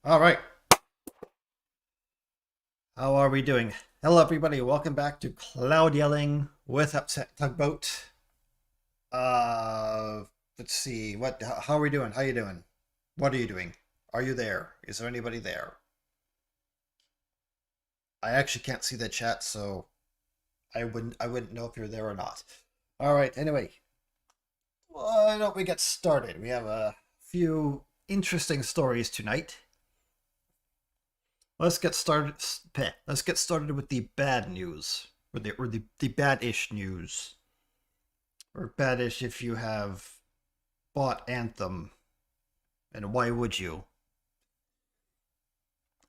All right. How are we doing? Hello, everybody. Welcome back to Cloud Yelling with Upset Tugboat. Uh, let's see. How are we doing? How you doing? What are you doing? Are you there? Is there anybody there? I actually can't see the chat, so I wouldn't know if you're there or not. All right. Anyway, why don't we get started? We have a few interesting stories tonight. Let's get started. Let's get started with the bad news, or the bad-ish news, or bad-ish if you have bought Anthem, and why would you?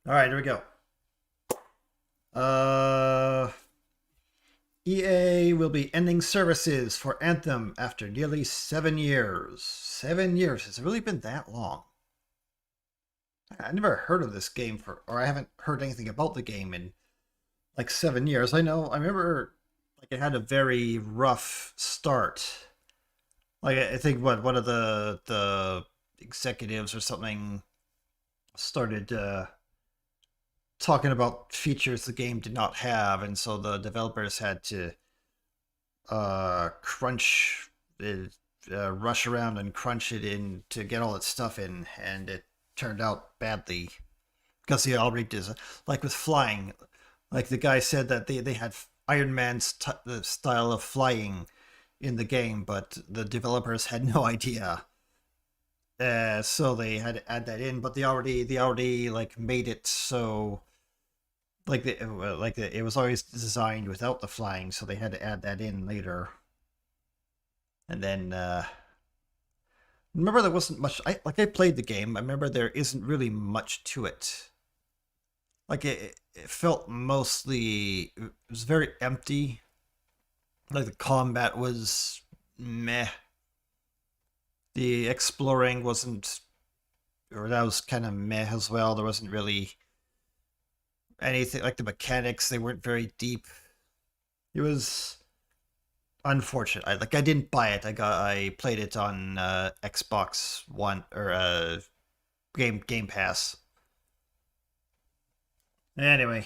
All right, here we go. Uh, EA will be ending services for Anthem after nearly 7 years. 7 years. Has it really been that long? I never heard of this game or I haven't heard anything about the game in like 7 years. I remember like it had a very rough start. Like I think one of the executives or something started talking about features the game did not have, and so the developers had to crunch it, rush around and crunch it in to get all its stuff in, and it turned out badly because they already did, like with flying. Like the guy said that they had Iron Man's the style of flying in the game, but the developers had no idea. So they had to add that in, but they already like made it so it was always designed without the flying, so they had to add that in later. And then remember there wasn't much. I played the game. I remember there isn't really much to it. Like it felt mostly it was very empty. Like the combat was meh. The exploring wasn't, or that was kind of meh as well. There wasn't really anything like the mechanics. They weren't very deep. It was unfortunate. I didn't buy it. I played it on Xbox One or Game Pass. Anyway,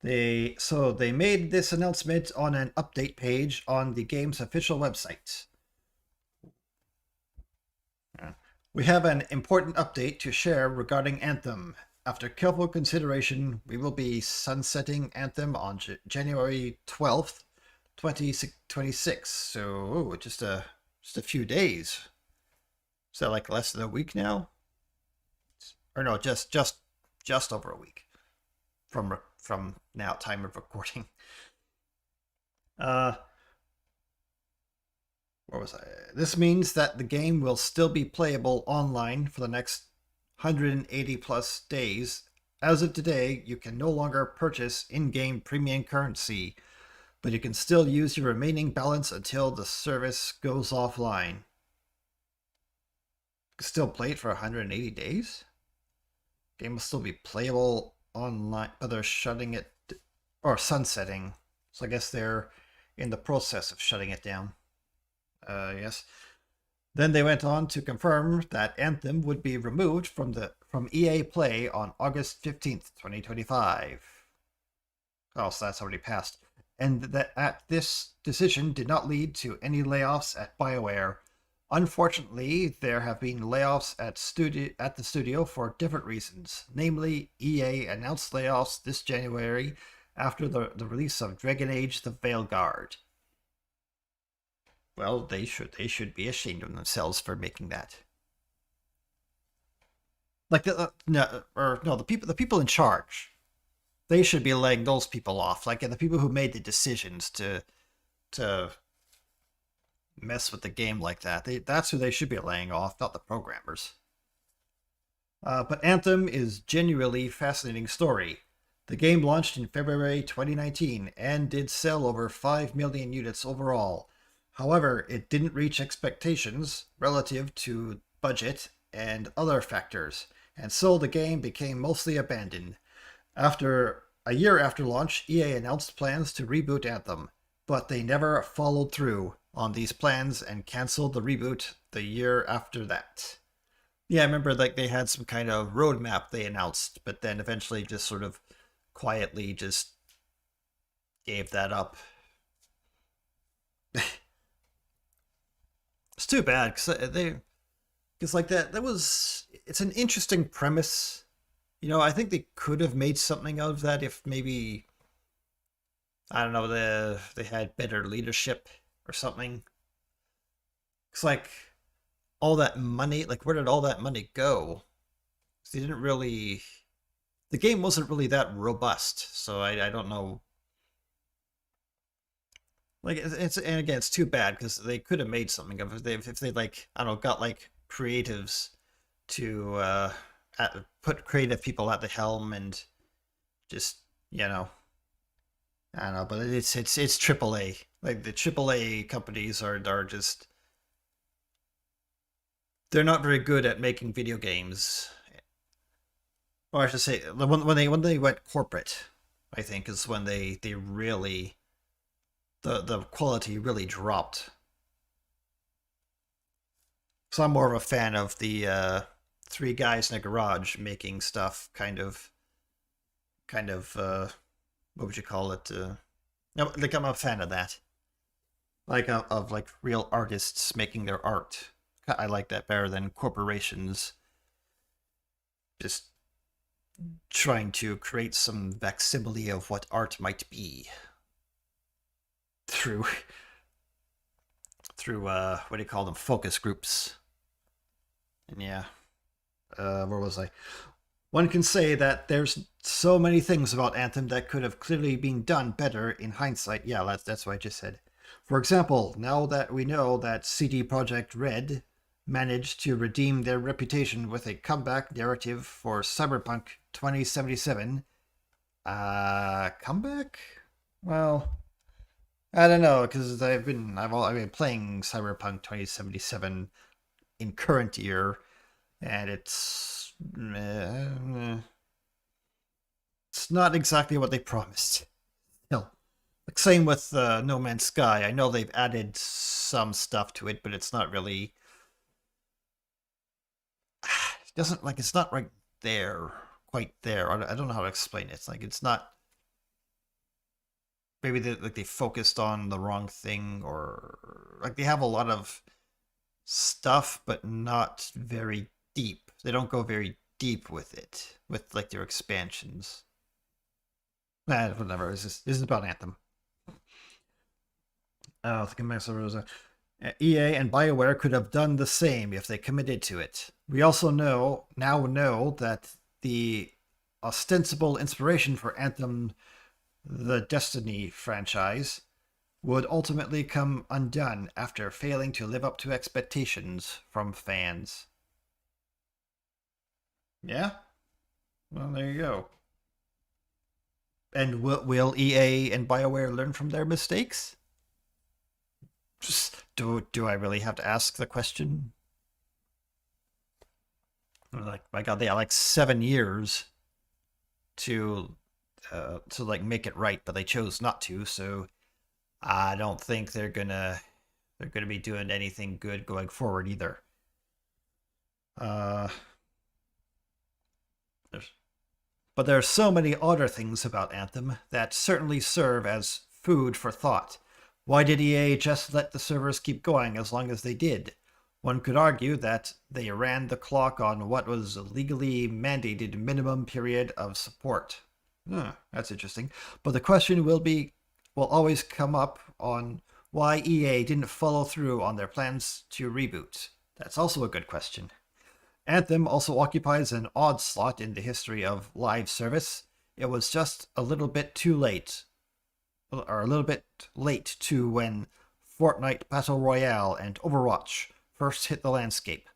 they made this announcement on an update page on the game's official website. We have an important update to share regarding Anthem. After careful consideration, we will be sunsetting Anthem on January 12th, 2026. So just a few days. Is that like less than a week now? Or no, just over a week from now time of recording. Where was I? This means that the game will still be playable online for the next 180 plus days. As of today, you can no longer purchase in-game premium currency, but you can still use your remaining balance until the service goes offline. You can still play it for 180 days? Game will still be playable online, but they're shutting it or sunsetting. So I guess they're in the process of shutting it down. Yes. Then they went on to confirm that Anthem would be removed from EA Play on August 15th, 2025. Oh, so that's already passed. And that this decision did not lead to any layoffs at BioWare. Unfortunately, there have been layoffs at the studio for different reasons. Namely, EA announced layoffs this January after the release of Dragon Age: The Veilguard. Well, they should be ashamed of themselves for making that. Like the people in charge, they should be laying those people off. Like the people who made the decisions to mess with the game like that. That's who they should be laying off, not the programmers. But Anthem is genuinely fascinating story. The game launched in February 2019 and did sell over 5 million units overall. However, it didn't reach expectations relative to budget and other factors, and so the game became mostly abandoned. After a year after launch, EA announced plans to reboot Anthem, but they never followed through on these plans and canceled the reboot the year after that. Yeah, I remember like they had some kind of roadmap they announced, but then eventually just sort of quietly just gave that up. It's too bad because because like that was it's an interesting premise. I think they could have made something out of that if maybe I don't know they had better leadership or something. It's like all that money, like where did all that money go? 'Cause they didn't really the game wasn't really that robust, so I don't know. Like it's and again it's too bad because they could have made something of it if they like I don't know got like creatives to put creative people at the helm and just you know I don't know, but it's AAA. Like the AAA companies are just they're not very good at making video games. Or I should say when they went corporate, I think is when they really the quality really dropped. So I'm more of a fan of the three guys in a garage making stuff kind of what would you call it? No, like I'm a fan of that. Like of like real artists making their art. I like that better than corporations just trying to create some facsimile of what art might be through through what do you call them focus groups. And yeah, where was I? One can say that there's so many things about Anthem that could have clearly been done better in hindsight. Yeah, that's what I just said. For example, now that we know that CD Projekt Red managed to redeem their reputation with a comeback narrative for Cyberpunk 2077, comeback? Well, I don't know because I've been playing Cyberpunk 2077 in current year, and it's not exactly what they promised. No, like same with No Man's Sky. I know they've added some stuff to it, but it's not really. It doesn't like it's not right there, quite there. I don't know how to explain it. It's like it's not. Maybe they focused on the wrong thing, or like they have a lot of stuff, but not very deep. They don't go very deep with it, with like their expansions. Whatever. This is about Anthem. I think Master Rosa. EA and BioWare could have done the same if they committed to it. We also now know that the ostensible inspiration for Anthem, the Destiny franchise, would ultimately come undone after failing to live up to expectations from fans. Yeah? Well, there you go. And will EA and BioWare learn from their mistakes? Just, do I really have to ask the question? Like, my God, they had like 7 years to like make it right, but they chose not to. So I don't think they're gonna be doing anything good going forward either. Uh, there's, but there are so many other things about Anthem that certainly serve as food for thought. Why did EA just let the servers keep going as long as they did? One could argue that they ran the clock on what was a legally mandated minimum period of support. That's interesting. But the question will always come up on why EA didn't follow through on their plans to reboot. That's also a good question. Anthem also occupies an odd slot in the history of live service. It was just a little bit too late, or a little bit late to when Fortnite Battle Royale and Overwatch first hit the landscape.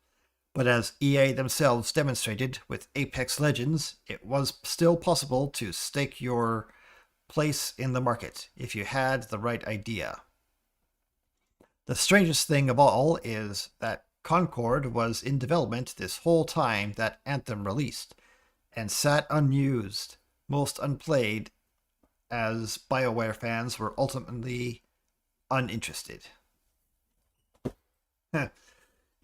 But as EA themselves demonstrated with Apex Legends, it was still possible to stake your place in the market if you had the right idea. The strangest thing of all is that Concord was in development this whole time that Anthem released, and sat unused, most unplayed, as BioWare fans were ultimately uninterested.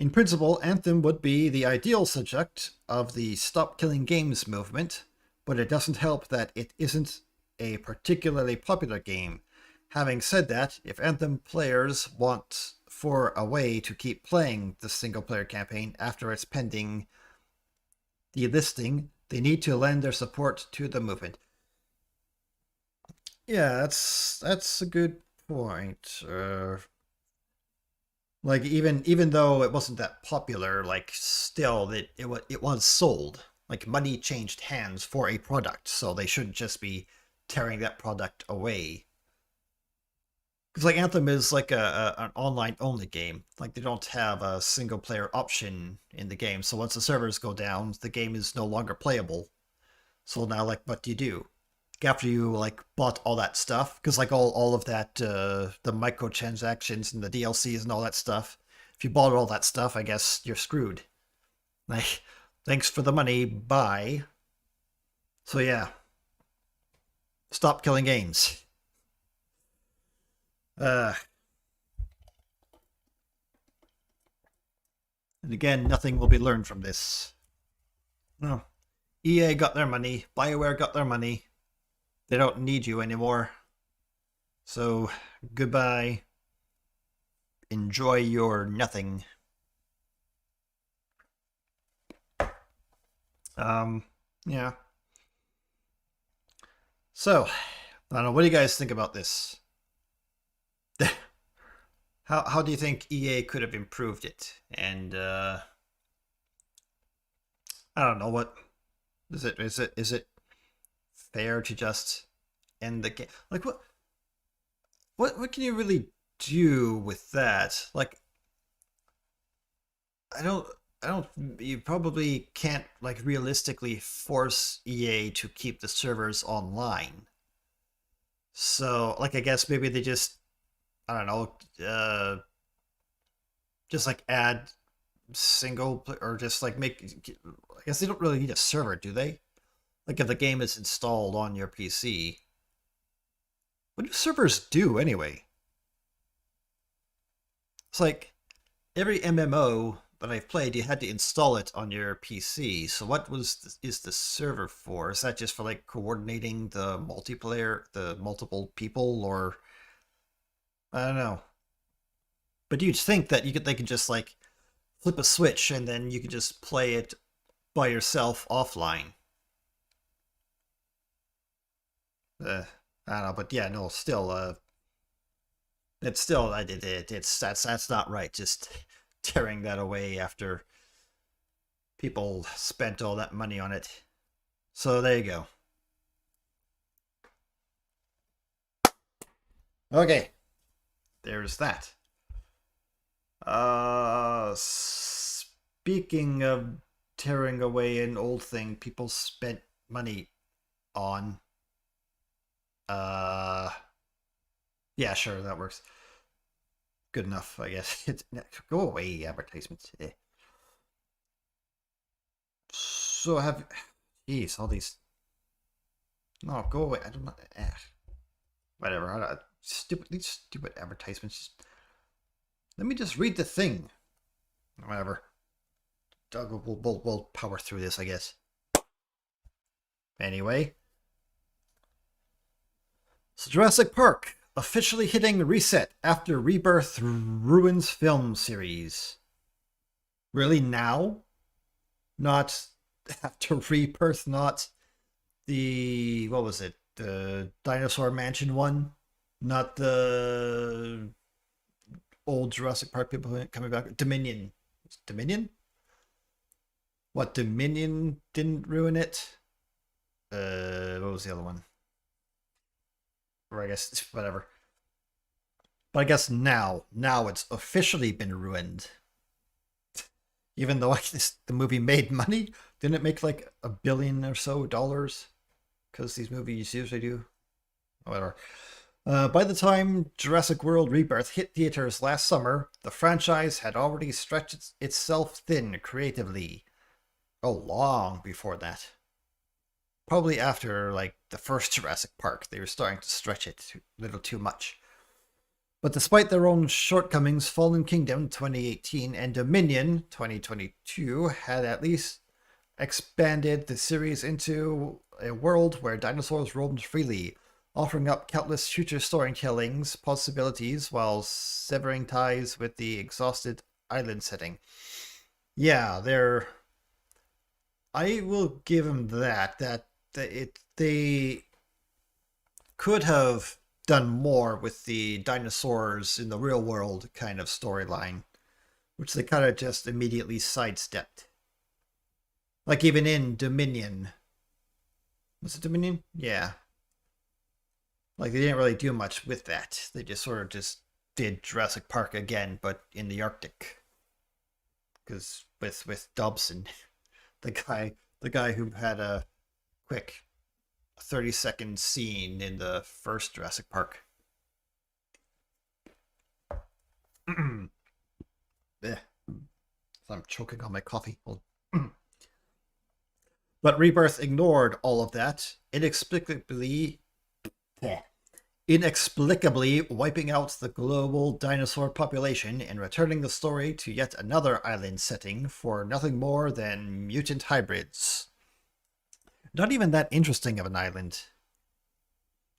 In principle, Anthem would be the ideal subject of the Stop Killing Games movement, but it doesn't help that it isn't a particularly popular game. Having said that, if Anthem players want for a way to keep playing the single-player campaign after its pending delisting, they need to lend their support to the movement. Yeah, that's a good point. Like even though it wasn't that popular, like still it was sold. Like money changed hands for a product, so they shouldn't just be tearing that product away. Because like Anthem is like an online only game. Like they don't have a single player option in the game. So once the servers go down, the game is no longer playable. So now like what do you do? After you like bought all that stuff, because like all of that the microtransactions and the DLCs and all that stuff, if you bought all that stuff, I guess you're screwed. Like, thanks for the money, bye. So yeah, stop killing games. And again, nothing will be learned from this. No, EA got their money, BioWare got their money. They don't need you anymore. So, goodbye. Enjoy your nothing. Yeah. So, I don't know, what do you guys think about this? How do you think EA could have improved it? And I don't know, what is it fair to just end the game? Like what can you really do with that? Like I don't you probably can't like realistically force EA to keep the servers online. So like I guess maybe they just I don't know just like add or just like make I guess they don't really need a server, do they? Like if the game is installed on your PC. What do servers do anyway? It's like every MMO that I've played, you had to install it on your PC. So what is the server for? Is that just for like coordinating the multiplayer, the multiple people, or I don't know. But you'd think that they could just like flip a switch and then you could just play it by yourself offline. I don't know, but yeah, no, still, it's still, that's not right. Just tearing that away after people spent all that money on it. So there you go. Okay, there's that. Speaking of tearing away an old thing people spent money on. Yeah, sure, that works. Good enough, I guess. Go away, advertisements. So have, jeez, all these. No, go away. I don't know. Whatever. These stupid advertisements. Let me just read the thing. Whatever. We'll power through this, I guess. Anyway. So Jurassic Park officially hitting reset after Rebirth ruins film series. Really now? Not after Rebirth, not the, what was it? The Dinosaur Mansion one? Not the old Jurassic Park people coming back. Dominion. Dominion? What, Dominion didn't ruin it? What was the other one? Or I guess, whatever. But I guess now it's officially been ruined. Even though the movie made money, didn't it make like $1 billion or so dollars? Because these movies usually do. Whatever. By the time Jurassic World Rebirth hit theaters last summer, the franchise had already stretched itself thin creatively. Oh, long before that. Probably after like the first Jurassic Park, they were starting to stretch it a little too much. But despite their own shortcomings, Fallen Kingdom 2018 and Dominion 2022 had at least expanded the series into a world where dinosaurs roamed freely, offering up countless future storytelling's possibilities while severing ties with the exhausted island setting. Yeah, they're. I will give them that. They could have done more with the dinosaurs in the real world kind of storyline, which they kind of just immediately sidestepped. Like even in Dominion. Was it Dominion? Yeah. Like they didn't really do much with that. They just sort of just did Jurassic Park again, but in the Arctic. Because with Dobson, the guy who had a quick 30-second scene in the first Jurassic Park. Yeah. I'm choking on my coffee. But Rebirth ignored all of that, inexplicably wiping out the global dinosaur population and returning the story to yet another island setting for nothing more than mutant hybrids. Not even that interesting of an island.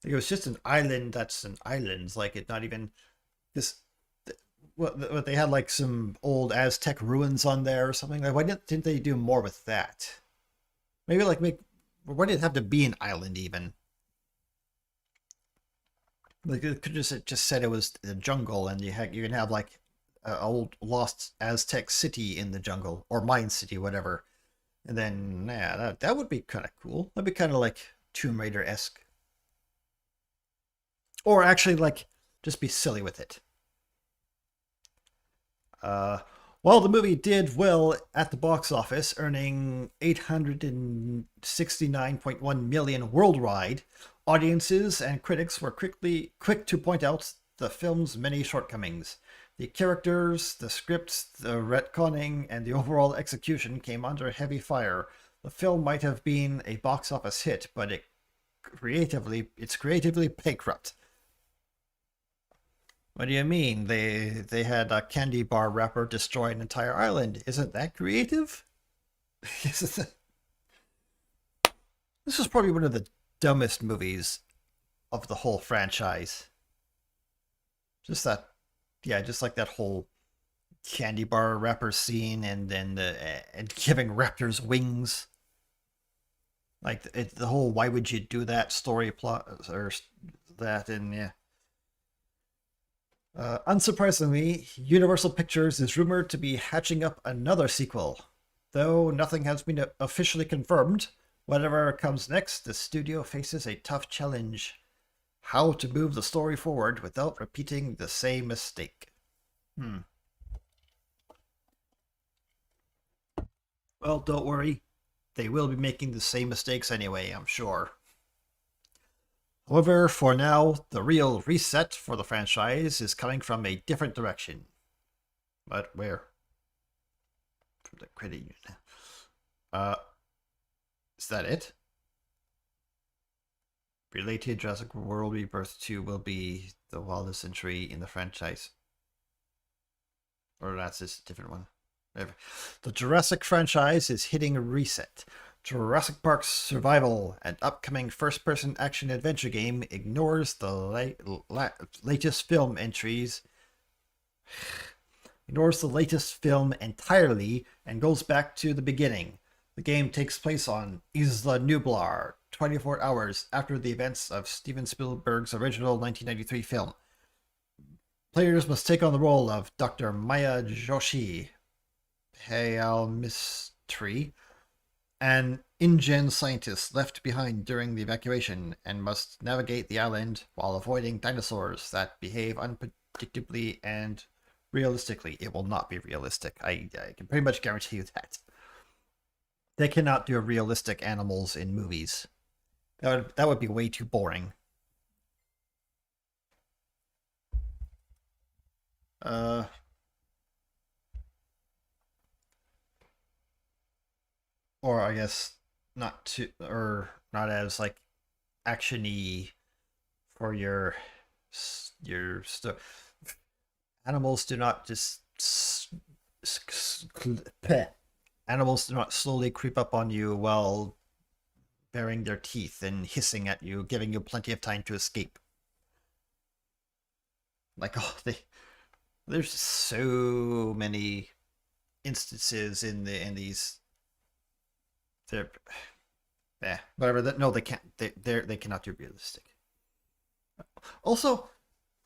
It was just an island that's an island. Like, it not even this. What they had like some old Aztec ruins on there or something. Like, why didn't they do more with that? Maybe like why did it have to be an island even? Like it could just said it was the jungle, and you can have like an old lost Aztec city in the jungle or Mayan city, whatever. And then yeah, that would be kind of cool. That'd be kind of like Tomb Raider esque, or actually like just be silly with it. Well, the movie did well at the box office, earning 869.1 million worldwide. Audiences and critics were quick to point out the film's many shortcomings. The characters, the scripts, the retconning, and the overall execution came under heavy fire. The film might have been a box office hit, but it's creatively bankrupt. What do you mean? They had a candy bar wrapper destroy an entire island. Isn't that creative? This is probably one of the dumbest movies of the whole franchise. Just that, yeah, just like that whole candy bar wrapper scene, and then and giving raptors wings. Like the whole why would you do that story plot or that, and yeah. Unsurprisingly, Universal Pictures is rumored to be hatching up another sequel. Though nothing has been officially confirmed, whatever comes next, the studio faces a tough challenge: how to move the story forward without repeating the same mistake. Well, don't worry. They will be making the same mistakes anyway, I'm sure. However, for now, the real reset for the franchise is coming from a different direction. But where? From the credit union. Is that it? Related Jurassic World Rebirth 2 will be the wildest entry in the franchise. Or that's just a different one. Whatever. The Jurassic franchise is hitting a reset. Jurassic Park's Survival, an upcoming first-person action-adventure game, ignores the latest film entries. Ignores the latest film entirely and goes back to the beginning. The game takes place on Isla Nublar, 24 hours after the events of Steven Spielberg's original 1993 film. Players must take on the role of Dr. Maya Joshi, Hayal Mystery, an InGen scientist left behind during the evacuation, and must navigate the island while avoiding dinosaurs that behave unpredictably and realistically. It will not be realistic. I can pretty much guarantee you that. They cannot do realistic animals in movies. That would be way too boring. Or I guess not too, or not as like actiony for your stuff. Animals do not just animals do not slowly creep up on you while baring their teeth and hissing at you, giving you plenty of time to escape. Like, oh, there's so many instances in these. They're, whatever. That no, they can't. They cannot do realistic. Also,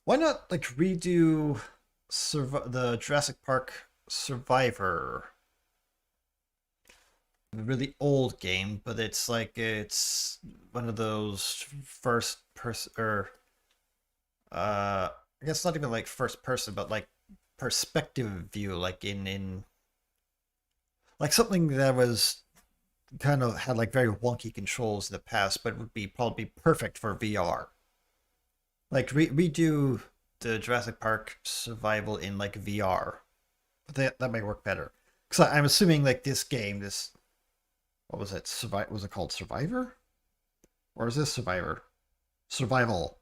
why not like redo the Jurassic Park Survivor? A really old game, but it's like it's one of those first person or I guess not even like first person, but like perspective view, like in like something that was kind of had like very wonky controls in the past, but would be probably perfect for VR. Like redo the Jurassic Park survival in like VR. That might work better. Because I'm assuming like this game, this what was it? Was it called Survivor? Or is this Survivor? Survival.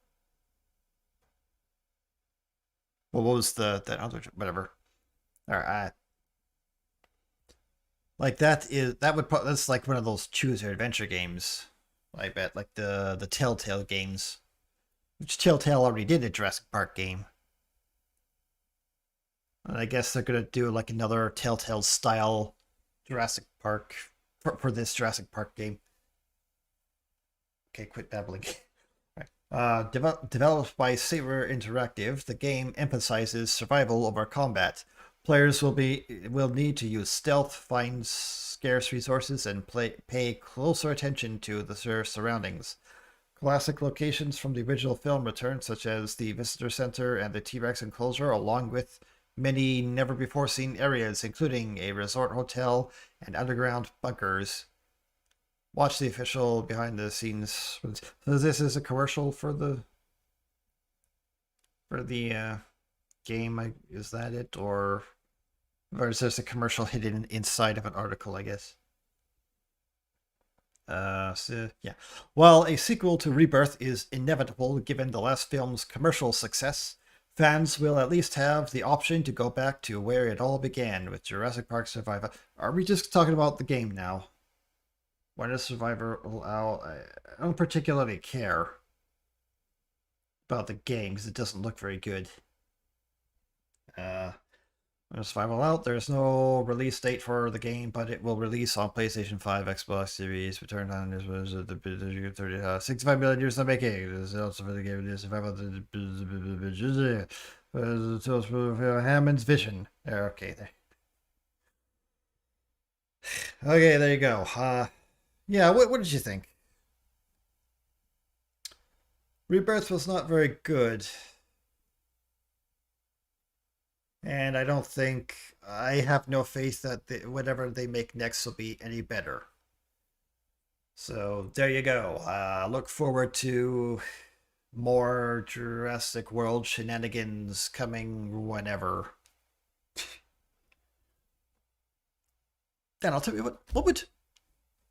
Well, what was that other whatever? All right, like that's like one of those choose your adventure games. I bet like the Telltale games, which Telltale already did a Jurassic Park game. And I guess they're gonna do like another Telltale style Jurassic Park for this Jurassic Park game. Okay, quit babbling. Developed by Saber Interactive, the game emphasizes survival over combat. Players will need to use stealth, find scarce resources, and pay closer attention to their surroundings. Classic locations from the original film return, such as the Visitor Center and the T-Rex enclosure, along with many never-before-seen areas, including a resort hotel and underground bunkers. Watch the official behind the scenes. So this is a commercial for the game. Is that it, or is this a commercial hidden inside of an article? I guess. So, yeah. While a sequel to Rebirth is inevitable given the last film's commercial success, fans will at least have the option to go back to where it all began with Jurassic Park Survivor. Are we just talking about the game now? Why does Survivor allow? I don't particularly care about the game because it doesn't look very good. Survival out. There's no release date for the game, but it will release on PlayStation 5, Xbox Series. Return time is 65 million years in the making. It is also for the game. Survival. Hammond's vision. Okay, there. Okay, there you go. Yeah, what did you think? Rebirth was not very good. And I don't think I have no faith that whatever they make next will be any better. So there you go. Look forward to more Jurassic World shenanigans coming whenever. Then I'll tell you what would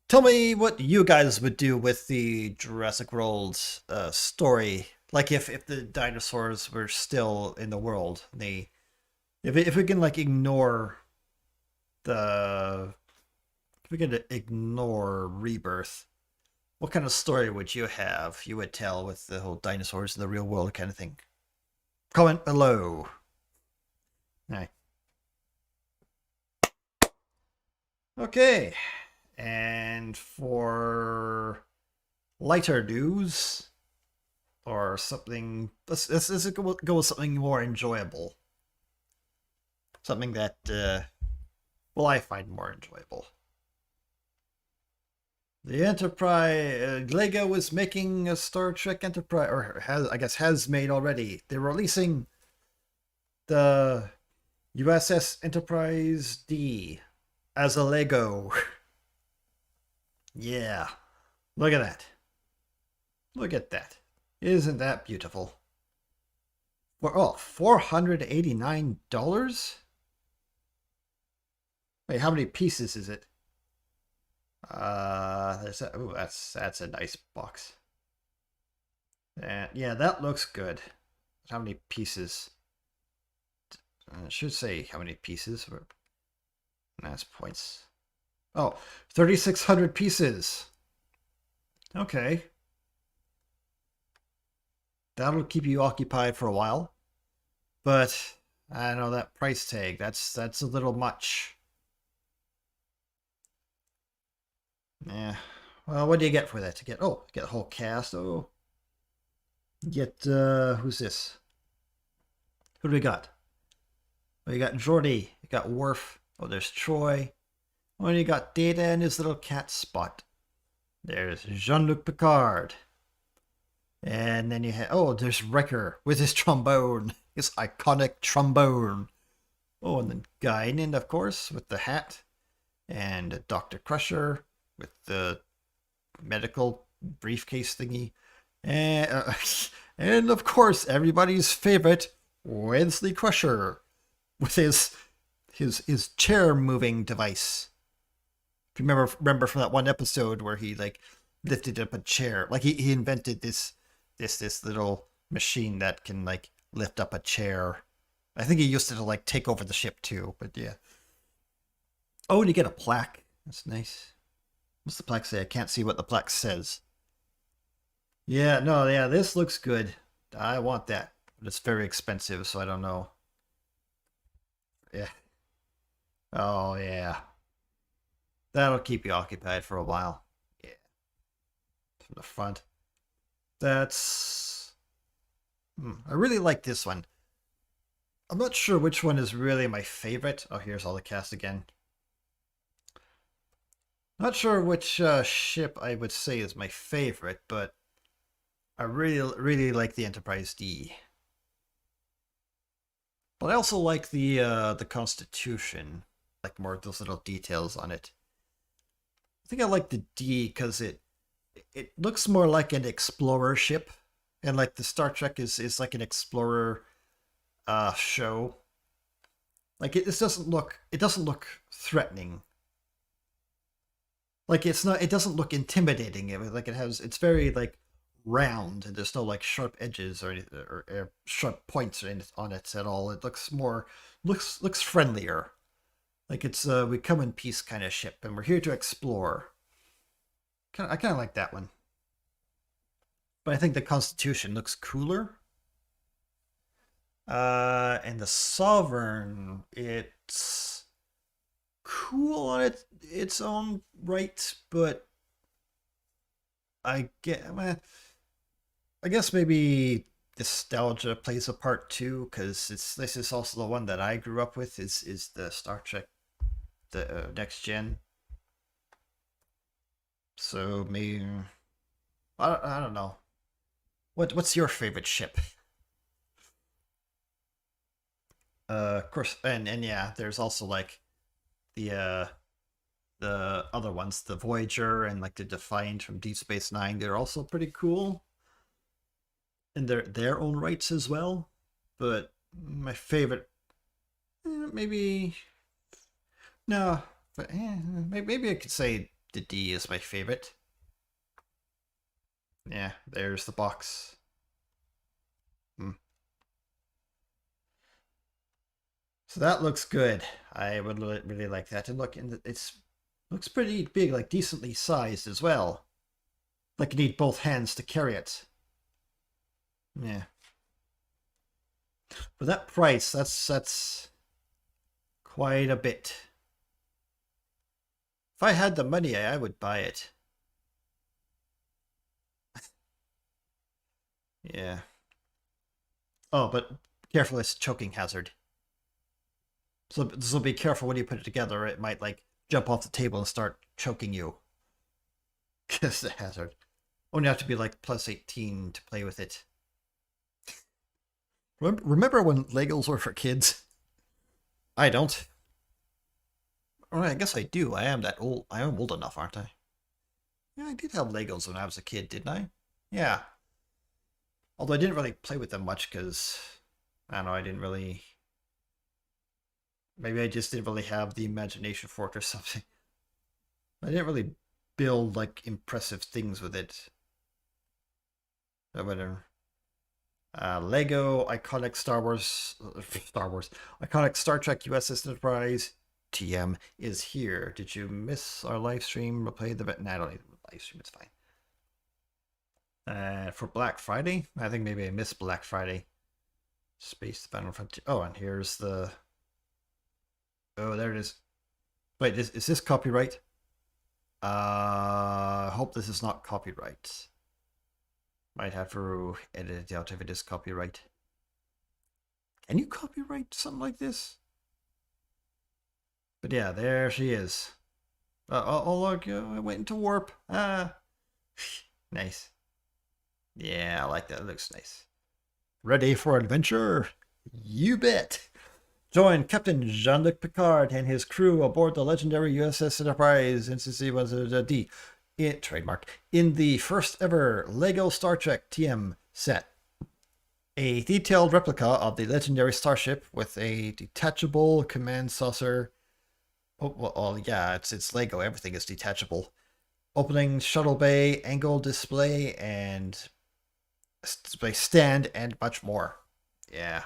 tell me what you guys would do with the Jurassic World story. Like if the dinosaurs were still in the world, if we can like ignore the if we can ignore Rebirth, what kind of story would you have? You would tell with the whole dinosaurs in the real world kind of thing. Comment below. All right. Okay. And for lighter news or something, let's go with something more enjoyable. Something that, well, I find more enjoyable. The Enterprise, Lego is making a Star Trek Enterprise, or has made already. They're releasing the USS Enterprise D as a Lego. Yeah. Look at that. Look at that. Isn't that beautiful? Oh, $489? Wait, how many pieces is it? That's a nice box. And yeah, that looks good. How many pieces? It should say how many pieces. That's points. Oh, 3,600 pieces. Okay. That'll keep you occupied for a while. But I know that price tag, that's a little much. Yeah. Well, what do you get for that? To get get a whole cast. Oh. Get who's this? Who do we got? Well, you got Jordy, you got Worf. Oh, there's Troy. Oh, and you got Data and his little cat Spot. There's Jean-Luc Picard. And then you have, oh, there's Wrecker with his trombone, his iconic trombone. Oh, and then Guinan, of course, with the hat. And Dr. Crusher with the medical briefcase thingy. And, and of course, everybody's favorite, Wesley Crusher with his chair moving device. If you remember from that one episode where he like lifted up a chair, like he invented this little machine that can like lift up a chair. I think he used it to like take over the ship too, but yeah. Oh, and you get a plaque. That's nice. What's the plaque say? I can't see what the plaque says. Yeah, no, yeah, this looks good. I want that. But it's very expensive, so I don't know. Yeah. Oh, yeah. That'll keep you occupied for a while. Yeah. From the front. That's... I really like this one. I'm not sure which one is really my favorite. Oh, here's all the cast again. Not sure which ship I would say is my favorite, but I really like the Enterprise D. But I also like the Constitution. Like more of those little details on it. I think I like the D because it looks more like an explorer ship, and like the Star Trek is like an explorer show. Like it doesn't look threatening. Like it doesn't look intimidating. It's very like round, and there's no like sharp edges or sharp points on it at all. It looks friendlier. Like it's we come in peace kind of ship, and we're here to explore. I kind of like that one, but I think the Constitution looks cooler. And the Sovereign, it's cool on its own right, but I guess maybe nostalgia plays a part too, because this is also the one that I grew up with. Is the Star Trek, the Next Gen. So maybe I don't know. What's your favorite ship? Of course, and yeah, there's also like the other ones, the Voyager and like the Defiant from Deep Space Nine. They're also pretty cool in their own rights as well. But my favorite, maybe no, but maybe I could say the D is my favorite. Yeah, there's the box. So that looks good. I would really like that. And look, it's looks pretty big, like decently sized as well. Like you need both hands to carry it. Yeah. For that price, that's quite a bit. If I had the money, I would buy it. Yeah. Oh, but careful, it's a choking hazard. So be careful when you put it together. It might like jump off the table and start choking you. It's the hazard. Only have to be like plus 18 to play with it. Remember when Legos were for kids? I don't. Well, I guess I do. I am that old. I am old enough, aren't I? Yeah, I did have Legos when I was a kid, didn't I? Yeah. Although I didn't really play with them much because, I don't know, I didn't really... Maybe I just didn't really have the imagination for it or something. I didn't really build, like, impressive things with it. Or whatever. Lego iconic iconic Star Trek USS Enterprise TM is here. Did you miss our live stream? Replay the nah, I don't need the live stream. It's fine. For Black Friday, I think maybe I missed Black Friday. Space Battle Frontier. Oh, and here's the. Oh, there it is. Wait, is this copyright? Hope this is not copyright. Might have to edit it out if it is copyright. Can you copyright something like this? But yeah, there she is. Oh look, I went into warp. Ah, nice. Yeah, I like that. It looks nice. Ready for adventure? You bet. Join Captain Jean-Luc Picard and his crew aboard the legendary USS Enterprise NCC-1D trademark in the first ever Lego Star Trek TM set. A detailed replica of the legendary starship with a detachable command saucer. Oh, well, yeah, it's Lego. Everything is detachable. Opening shuttle bay, angle display, and display stand, and much more. Yeah.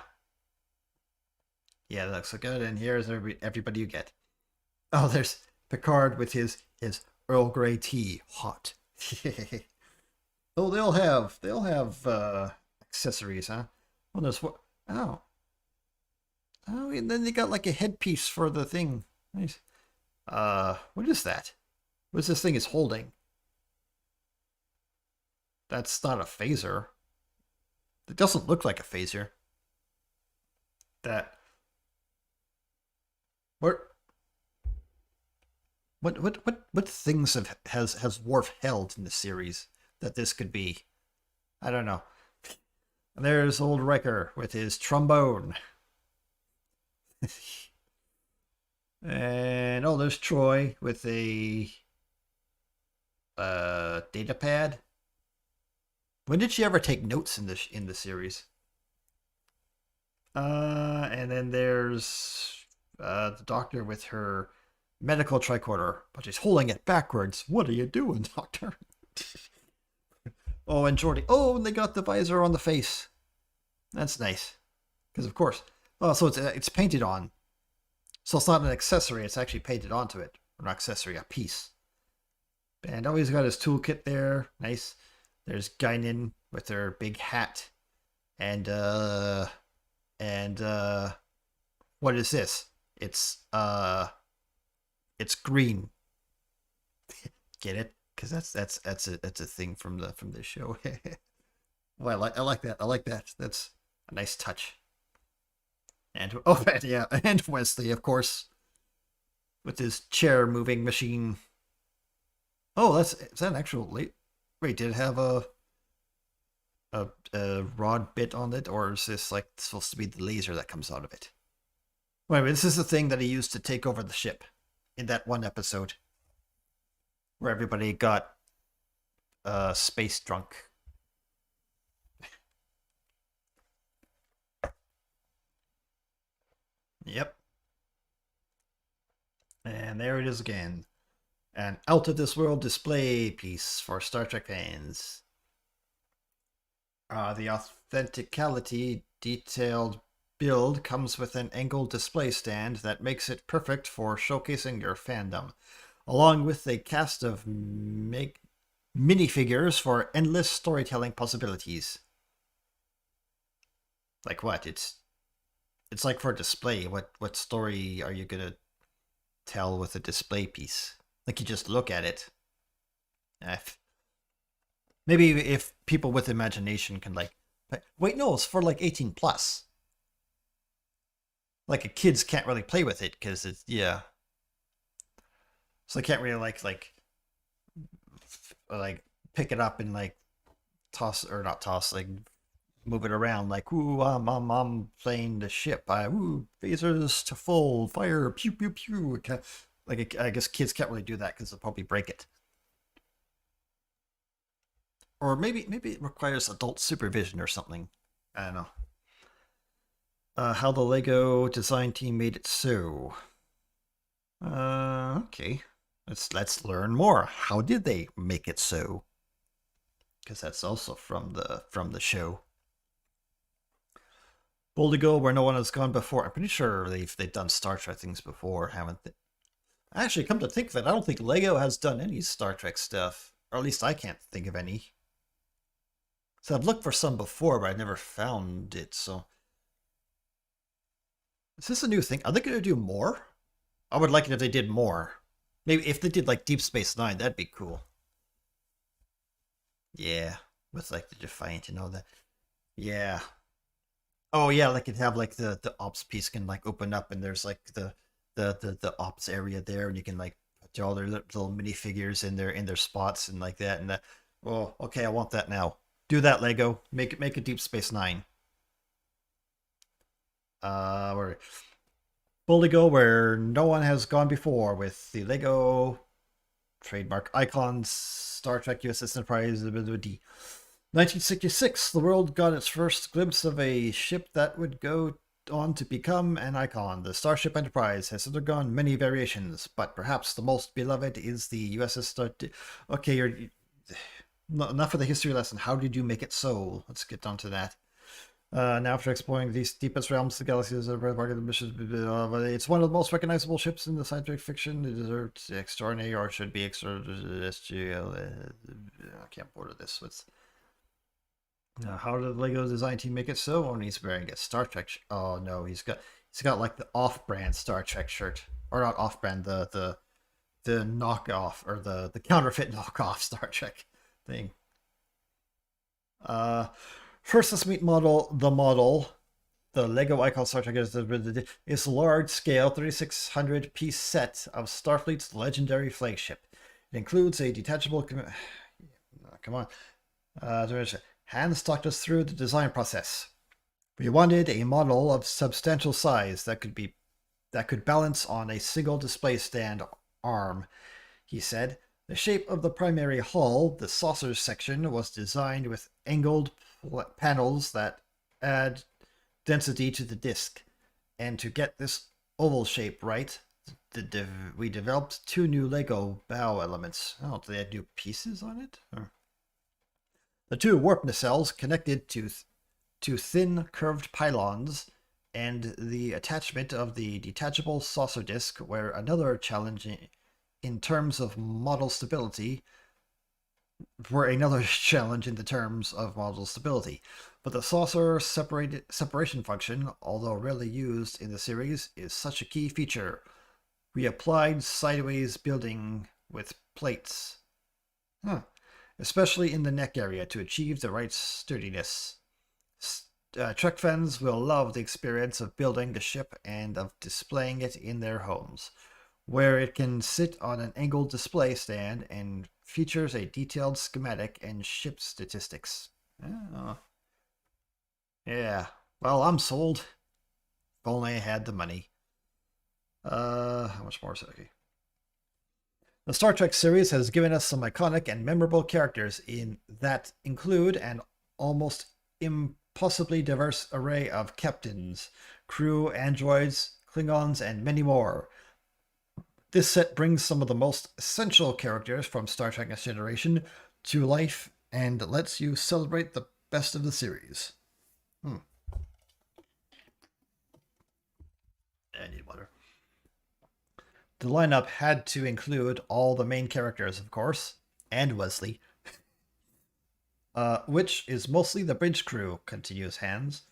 Yeah, that looks so good. And here's everybody you get. Oh, there's Picard with his Earl Grey tea, hot. Oh, they'll have accessories, huh? Oh, there's what? Oh, and then they got like a headpiece for the thing. Nice. What is that? What's this thing is holding? That's not a phaser. It doesn't look like a phaser. That. What things has Worf held in the series that this could be? I don't know. And there's old Riker with his trombone. And oh, there's Troy with a data pad. When did she ever take notes in the series? And then there's the Doctor with her medical tricorder, but she's holding it backwards. What are you doing, Doctor? Oh, and Geordi. Oh, and they got the visor on the face. That's nice, because of course. Oh, so it's painted on. So it's not an accessory. It's actually painted onto it. Or an accessory, a piece. And oh, he's got his toolkit there. Nice. There's Guinan with her big hat. And what is this? It's green. Get it? Because that's a thing from the show. Well, I like that. I like that. That's a nice touch. And oh yeah, and Wesley, of course, with his chair moving machine. Oh, is that an actual late? Wait, did it have a rod bit on it, or is this like supposed to be the laser that comes out of it? Wait, this is the thing that he used to take over the ship in that one episode where everybody got space drunk. Yep. And there it is again. An out of this world display piece for Star Trek fans. The authenticality detailed build comes with an angled display stand that makes it perfect for showcasing your fandom, along with a cast of minifigures for endless storytelling possibilities. Like what? It's like for display. What story are you gonna tell with a display piece? Like you just look at it. Maybe if people with imagination can like, wait, no, it's for like 18 plus. Like kids can't really play with it because it's yeah. So they can't really like pick it up and like toss or not toss like move it around like ooh I'm playing the ship. Ooh phasers to full fire pew pew pew. Like I guess kids can't really do that because they'll probably break it. Or maybe it requires adult supervision or something. I don't know. How the Lego design team made it so. Okay. Let's learn more. How did they make it so? Because that's also from the show. Bold to go where no one has gone before. I'm pretty sure they've done Star Trek things before, haven't they? Actually, come to think of it, I don't think Lego has done any Star Trek stuff. Or at least I can't think of any. So I've looked for some before, but I never found it, so... Is this a new thing? Are they going to do more? I would like it if they did more. Maybe if they did like Deep Space Nine, that'd be cool. Yeah, with like the Defiant and all that. Yeah. Oh yeah, like it'd have like the ops piece can like open up and there's like the ops area there and you can like put all their little minifigures in their spots and like that and that. Oh, okay, I want that now. Do that, Lego. Make a Deep Space Nine. Where boldly go where no one has gone before with the Lego trademark icons Star Trek USS Enterprise D. 1966, the world got its first glimpse of a ship that would go on to become an icon. The Starship Enterprise has undergone many variations, but perhaps the most beloved is the USS Star. Okay, you're enough of the history lesson. How did you make it so? Let's get on to that. Now, after exploring these deepest realms of the galaxy, it's one of the most recognizable ships in the scientific fiction. It deserves extraordinary, or should be extraordinary. I can't order this. How did the Lego design team make it so? And he's wearing a Star Trek. Oh no, he's got like the off-brand Star Trek shirt, or not off-brand, the knockoff or the counterfeit knockoff Star Trek thing. First, let's meet the model. The Lego icon Star Trek is a large-scale 3,600-piece set of Starfleet's legendary flagship. It includes a detachable. Come on. Hans talked us through the design process. We wanted a model of substantial size that could balance on a single display stand arm, he said. The shape of the primary hull, the saucers section, was designed with angled panels that add density to the disc. And to get this oval shape right, we developed 2 new Lego bow elements. Oh, do they have new pieces on it? The 2 warp nacelles connected to thin curved pylons, and the attachment of the detachable saucer disc were another challenge in terms of model stability. But the saucer separation function, although rarely used in the series, is such a key feature. We applied sideways building with plates. Especially in the neck area to achieve the right sturdiness. Trek fans will love the experience of building the ship and of displaying it in their homes, where it can sit on an angled display stand and features a detailed schematic and ship statistics. Oh. Yeah, well, I'm sold. If only I had the money. How much more is it? Okay. The Star Trek series has given us some iconic and memorable characters that include an almost impossibly diverse array of captains, crew, androids, Klingons, and many more. This set brings some of the most essential characters from Star Trek Next Generation to life and lets you celebrate the best of the series. I need water. The lineup had to include all the main characters, of course, and Wesley. Which is mostly the bridge crew, continues Hans.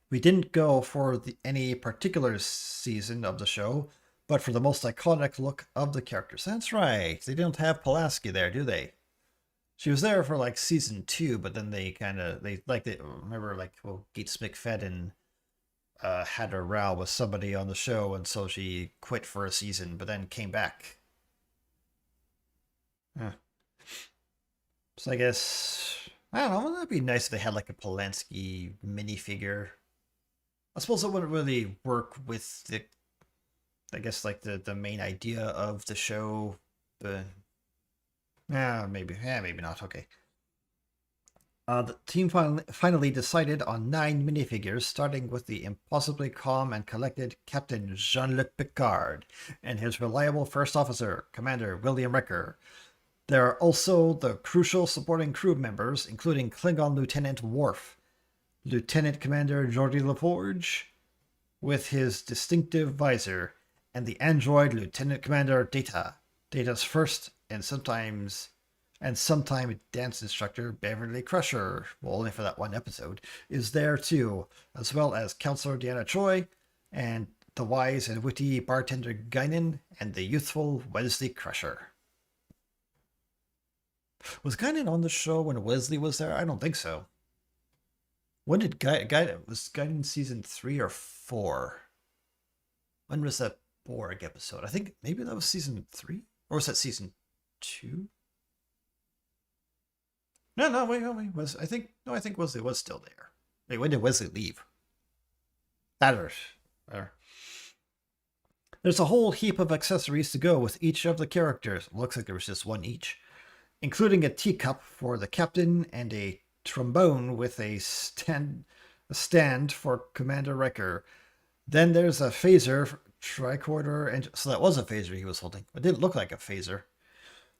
We didn't go for any particular season of the show, but for the most iconic look of the characters. That's right, they don't have Pulaski there, do they? She was there for like season 2, but then remember Gates McFadden had a row with somebody on the show, and so she quit for a season, but then came back. So I guess, I don't know, that'd be nice if they had like a Polanski minifigure. I suppose it wouldn't really work with the main idea of the show, but maybe not. Okay. The team finally decided on 9 minifigures, starting with the impossibly calm and collected Captain Jean-Luc Picard and his reliable first officer, Commander William Riker. There are also the crucial supporting crew members, including Klingon Lieutenant Worf. Lieutenant Commander Geordie LaForge with his distinctive visor, and the android Lieutenant Commander Data. Data's first and sometime dance instructor Beverly Crusher, well, only for that one episode, is there too, as well as Counselor Deanna Troy, and the wise and witty bartender Guinan, and the youthful Wesley Crusher. Was Guinan on the show when Wesley was there? I don't think so. When did was Guinan season 3 or 4? When was that Borg episode? I think maybe that was season 3? Or was that season 2? No, wait. I think Wesley was still there. Wait, when did Wesley leave? There's a whole heap of accessories to go with each of the characters. Looks like there was just one each, including a teacup for the captain and a trombone with a stand for Commander Riker. Then there's a phaser, tricorder, and so that was a phaser he was holding. It didn't look like a phaser.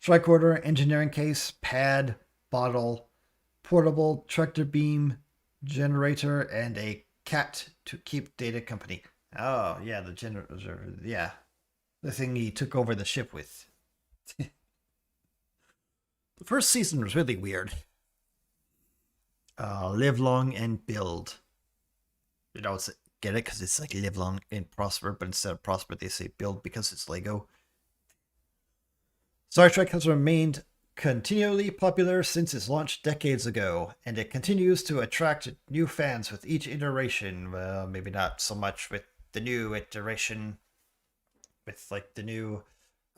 Tricorder, engineering case, pad, bottle, portable tractor beam, generator, and a cat to keep Data company. Oh, yeah, the generator, yeah. The thing he took over the ship with. The first season was really weird. Live long and build. You know, get it? Because it's like live long and prosper, but instead of prosper, they say build because it's Lego. Star Trek has remained continually popular since its launch decades ago, and it continues to attract new fans with each iteration. Well, maybe not so much with the new iteration, with like the new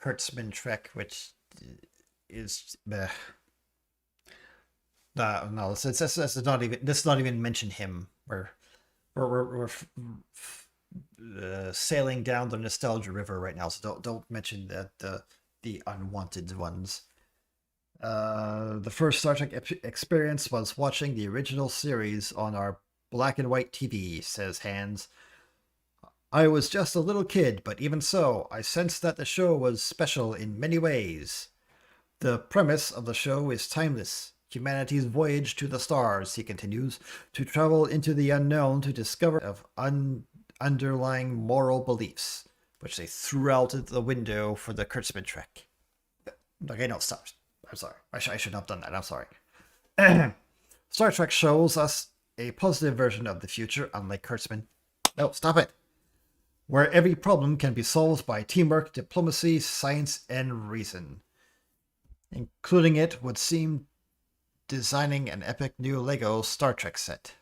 Kurtzman Trek, which is no. Let's not even mention him. We're sailing down the nostalgia river right now, so don't mention the unwanted ones. The first Star Trek experience was watching the original series on our black and white TV, says Hans. I was just a little kid, but even so, I sensed that the show was special in many ways. The premise of the show is timeless. Humanity's voyage to the stars, he continues, to travel into the unknown to discover of underlying moral beliefs, which they threw out the window for the Kurtzman Trek. Okay, no, stop. I'm sorry. I shouldn't have done that. I'm sorry. Star Trek shows us a positive version of the future, unlike Kurtzman. No, stop it. Where every problem can be solved by teamwork, diplomacy, science, and reason. Including it would seem designing an epic new Lego Star Trek set.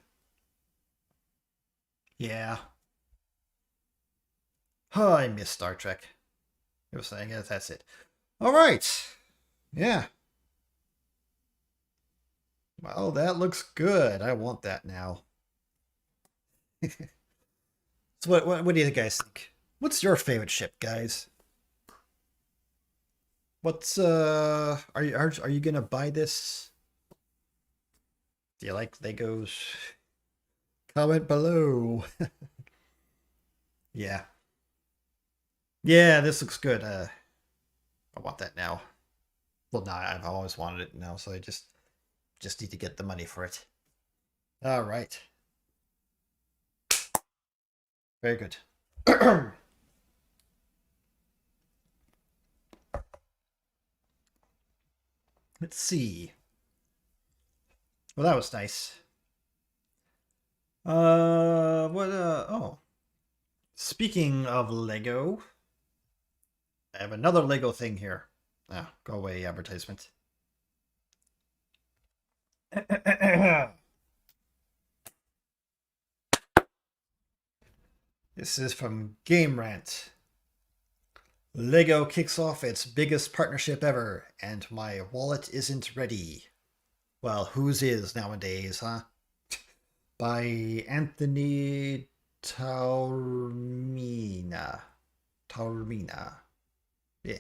Yeah. Oh, I miss Star Trek. I was saying that's it. All right. Yeah. Well, that looks good. I want that now. So what do you guys think? What's your favorite ship, guys? What's are you gonna buy this? Do you like Legos? Comment below. Yeah. Yeah, this looks good. I want that now. Well, no, I've always wanted it now, so I just need to get the money for it. All right. Very good. Let's see. Well, that was nice. Oh. Speaking of Lego, I have another Lego thing here. Ah, go away, advertisement. This is from Game Rant. Lego kicks off its biggest partnership ever, and my wallet isn't ready. Well, whose is nowadays, huh? By Anthony Taormina. Yeah.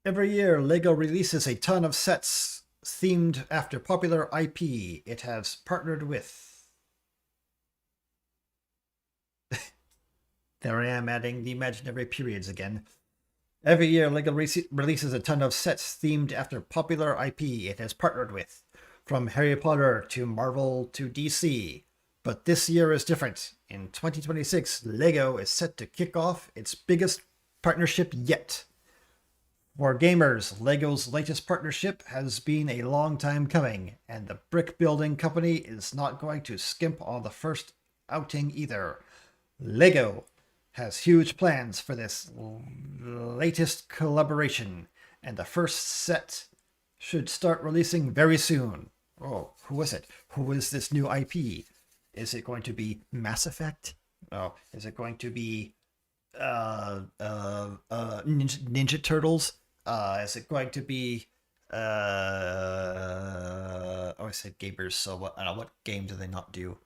Every year, Lego releases a ton of sets themed after popular IP it has partnered with. There I am adding the imaginary periods again. Every year, LEGO releases a ton of sets themed after popular IP it has partnered with. from Harry Potter to Marvel to DC. But this year is different. In 2026, LEGO is set to kick off its biggest partnership yet. For gamers, LEGO's latest partnership has been a long time coming, and the brick building company is not going to skimp on the first outing either. LEGO has huge plans for this latest collaboration, and the first set should start releasing very soon. Oh, who is it? Who is this new IP? Is it going to be Mass Effect? Oh, is it going to be Ninja Turtles? Is it going to be oh, I said gamers, so what? I don't know, what game do they not do?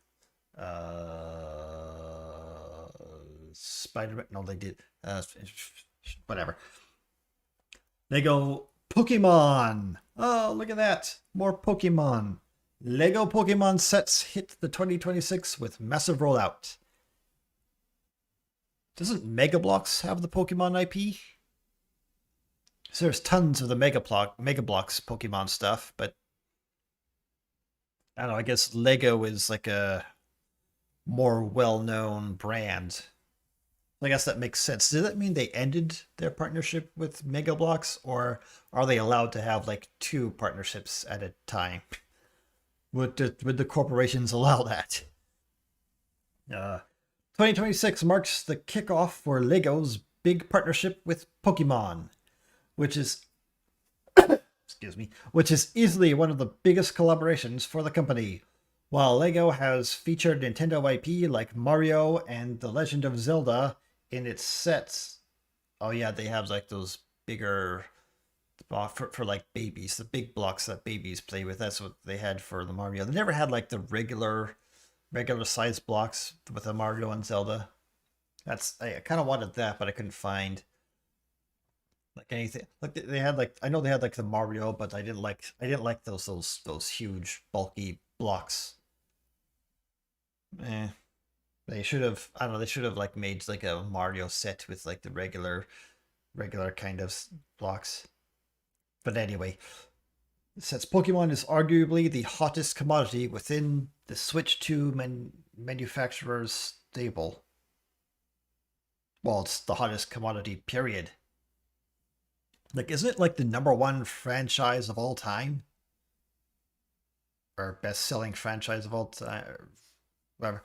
Spider-Man? No, they did. Whatever. They go Pokemon. Oh, look at that! More Pokemon. Lego Pokemon sets hit the 2026 with massive rollout. Doesn't Mega Bloks have the Pokemon IP? So there's tons of the Mega Bloks Pokemon stuff, but I don't know, I guess Lego is like a more well-known brand. I guess that makes sense. Does that mean they ended their partnership with Mega Bloks, or are they allowed to have like 2 partnerships at a time? Would the corporations allow that? 2026 marks the kickoff for LEGO's big partnership with Pokemon, which is excuse me, which is easily one of the biggest collaborations for the company. While LEGO has featured Nintendo IP like Mario and The Legend of Zelda in its sets, oh yeah, they have like those bigger for like babies, the big blocks that babies play with. That's what they had for the Mario. They never had like the regular size blocks with the Mario and Zelda. I kind of wanted that, but I couldn't find like anything. Like they had like, I know they had like the Mario, but I didn't like those huge bulky blocks. They should have, I don't know, they should have like made like a Mario set with like the regular kind of blocks. But anyway, since Pokemon is arguably the hottest commodity within the Switch 2 manufacturer's stable, well, it's the hottest commodity, period. Like, isn't it like the #1 franchise of all time? Or best-selling franchise of all time? Whatever.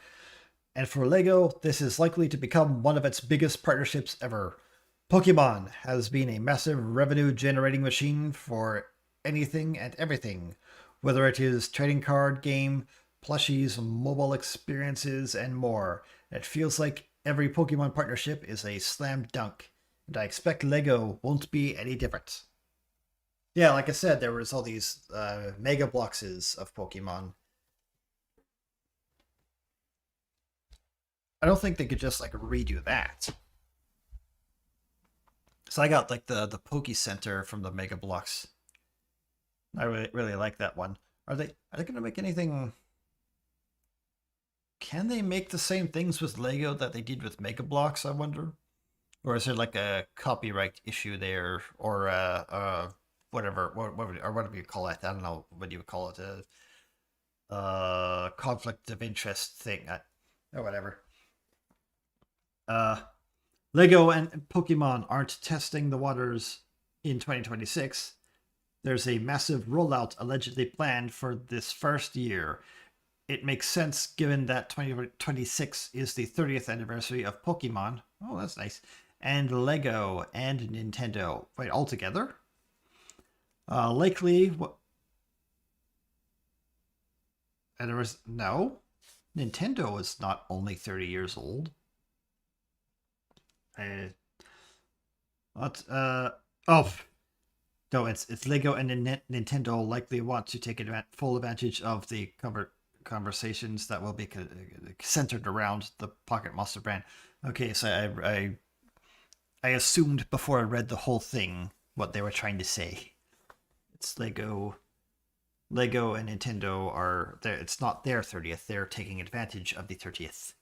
And for LEGO, this is likely to become one of its biggest partnerships ever. Pokemon has been a massive revenue-generating machine for anything and everything, whether it is trading card game, plushies, mobile experiences, and more. It feels like every Pokemon partnership is a slam dunk, and I expect LEGO won't be any different. Yeah, like I said, there was all these Mega Blokses of Pokemon. I don't think they could just like redo that. So I got like the Poke Center from the Mega Bloks. I really like that one. Are they gonna make anything? Can they make the same things with Lego that they did with Mega Bloks, I wonder? Or is there like a copyright issue there, or whatever, or whatever you call it? I don't know what you would call it, conflict of interest thing, or whatever. Lego and Pokemon aren't testing the waters in 2026. There's a massive rollout allegedly planned for this first year. It makes sense given that 2026 is the 30th anniversary of Pokemon. Oh, that's nice. And Lego and Nintendo. Wait, all together? Likely what? And there was no. Nintendo is not only 30 years old. What? Oh, no, it's Lego and Nintendo likely want to take full advantage of the conversations that will be centered around the Pocket Monster brand. Okay, so I assumed before I read the whole thing what they were trying to say. It's Lego and Nintendo are there. It's not their 30th. They're taking advantage of the 30th.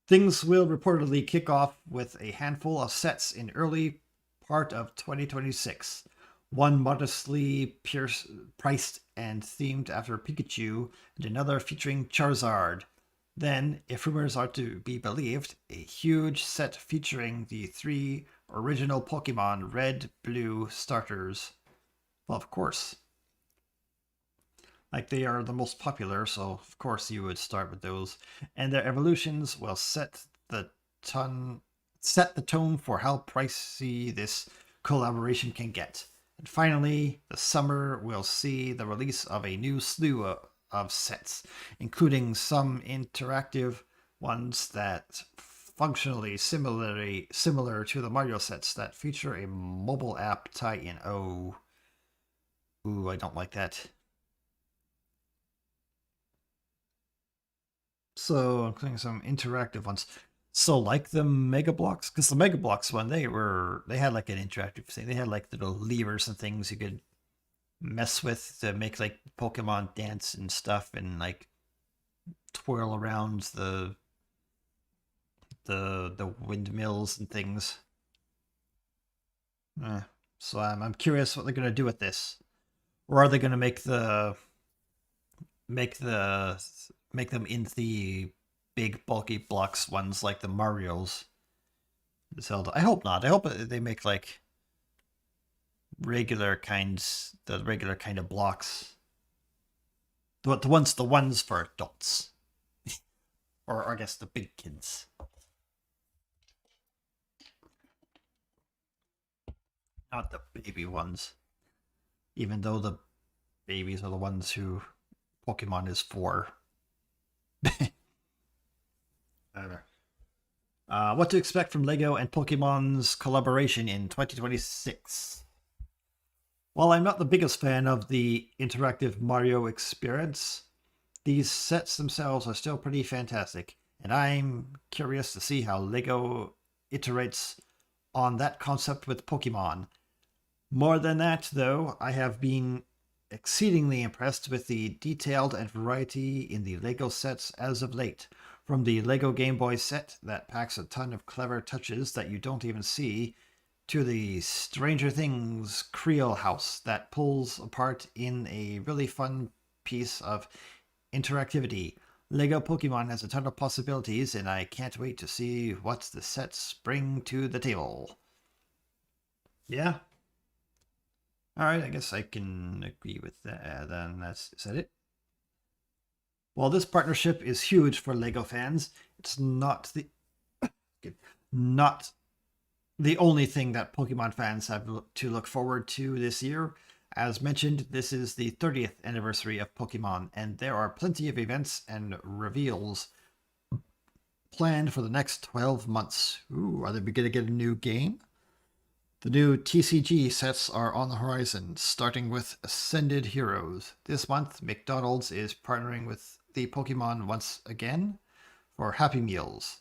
Things will reportedly kick off with a handful of sets in early part of 2026. one modestly priced and themed after Pikachu, and another featuring Charizard. Then, if rumors are to be believed, a huge set featuring the three original Pokemon Red, Blue starters. Well, of course. Like, they are the most popular, so of course you would start with those. And their evolutions will set the tone for how pricey this collaboration can get. And finally, the summer will see the release of a new slew of sets, including some interactive ones that functionally similar to the Mario sets that feature a mobile app tie-in. Oh, ooh, I don't like that. So, including some interactive ones. So, like the Mega Blocks, because the Mega Blocks one, they had like an interactive thing. They had like little levers and things you could mess with to make like Pokemon dance and stuff, and like twirl around the windmills and things. So I'm curious what they're gonna do with this, or are they gonna make the make them into the big bulky blocks ones like the Mario's Zelda? I hope not. I hope they make like the regular kind of blocks. The ones for adults, or I guess the big kids. Not the baby ones. Even though the babies are the ones who Pokemon is for. I don't know. What to expect from LEGO and Pokemon's collaboration in 2026? While I'm not the biggest fan of the interactive Mario experience, these sets themselves are still pretty fantastic, and I'm curious to see how LEGO iterates on that concept with Pokemon. More than that, though, I have been exceedingly impressed with the detailed and variety in the LEGO sets as of late. From the LEGO Game Boy set that packs a ton of clever touches that you don't even see, to the Stranger Things Creel house that pulls apart in a really fun piece of interactivity. LEGO Pokemon has a ton of possibilities, and I can't wait to see what the sets bring to the table. Yeah. Alright, I guess I can agree with that. Then is that it? While this partnership is huge for LEGO fans, it's not not the only thing that Pokemon fans have to look forward to this year. As mentioned, this is the 30th anniversary of Pokemon, and there are plenty of events and reveals planned for the next 12 months. Ooh, are they going to get a new game? The new TCG sets are on the horizon, starting with Ascended Heroes. This month, McDonald's is partnering with the Pokemon once again for Happy Meals.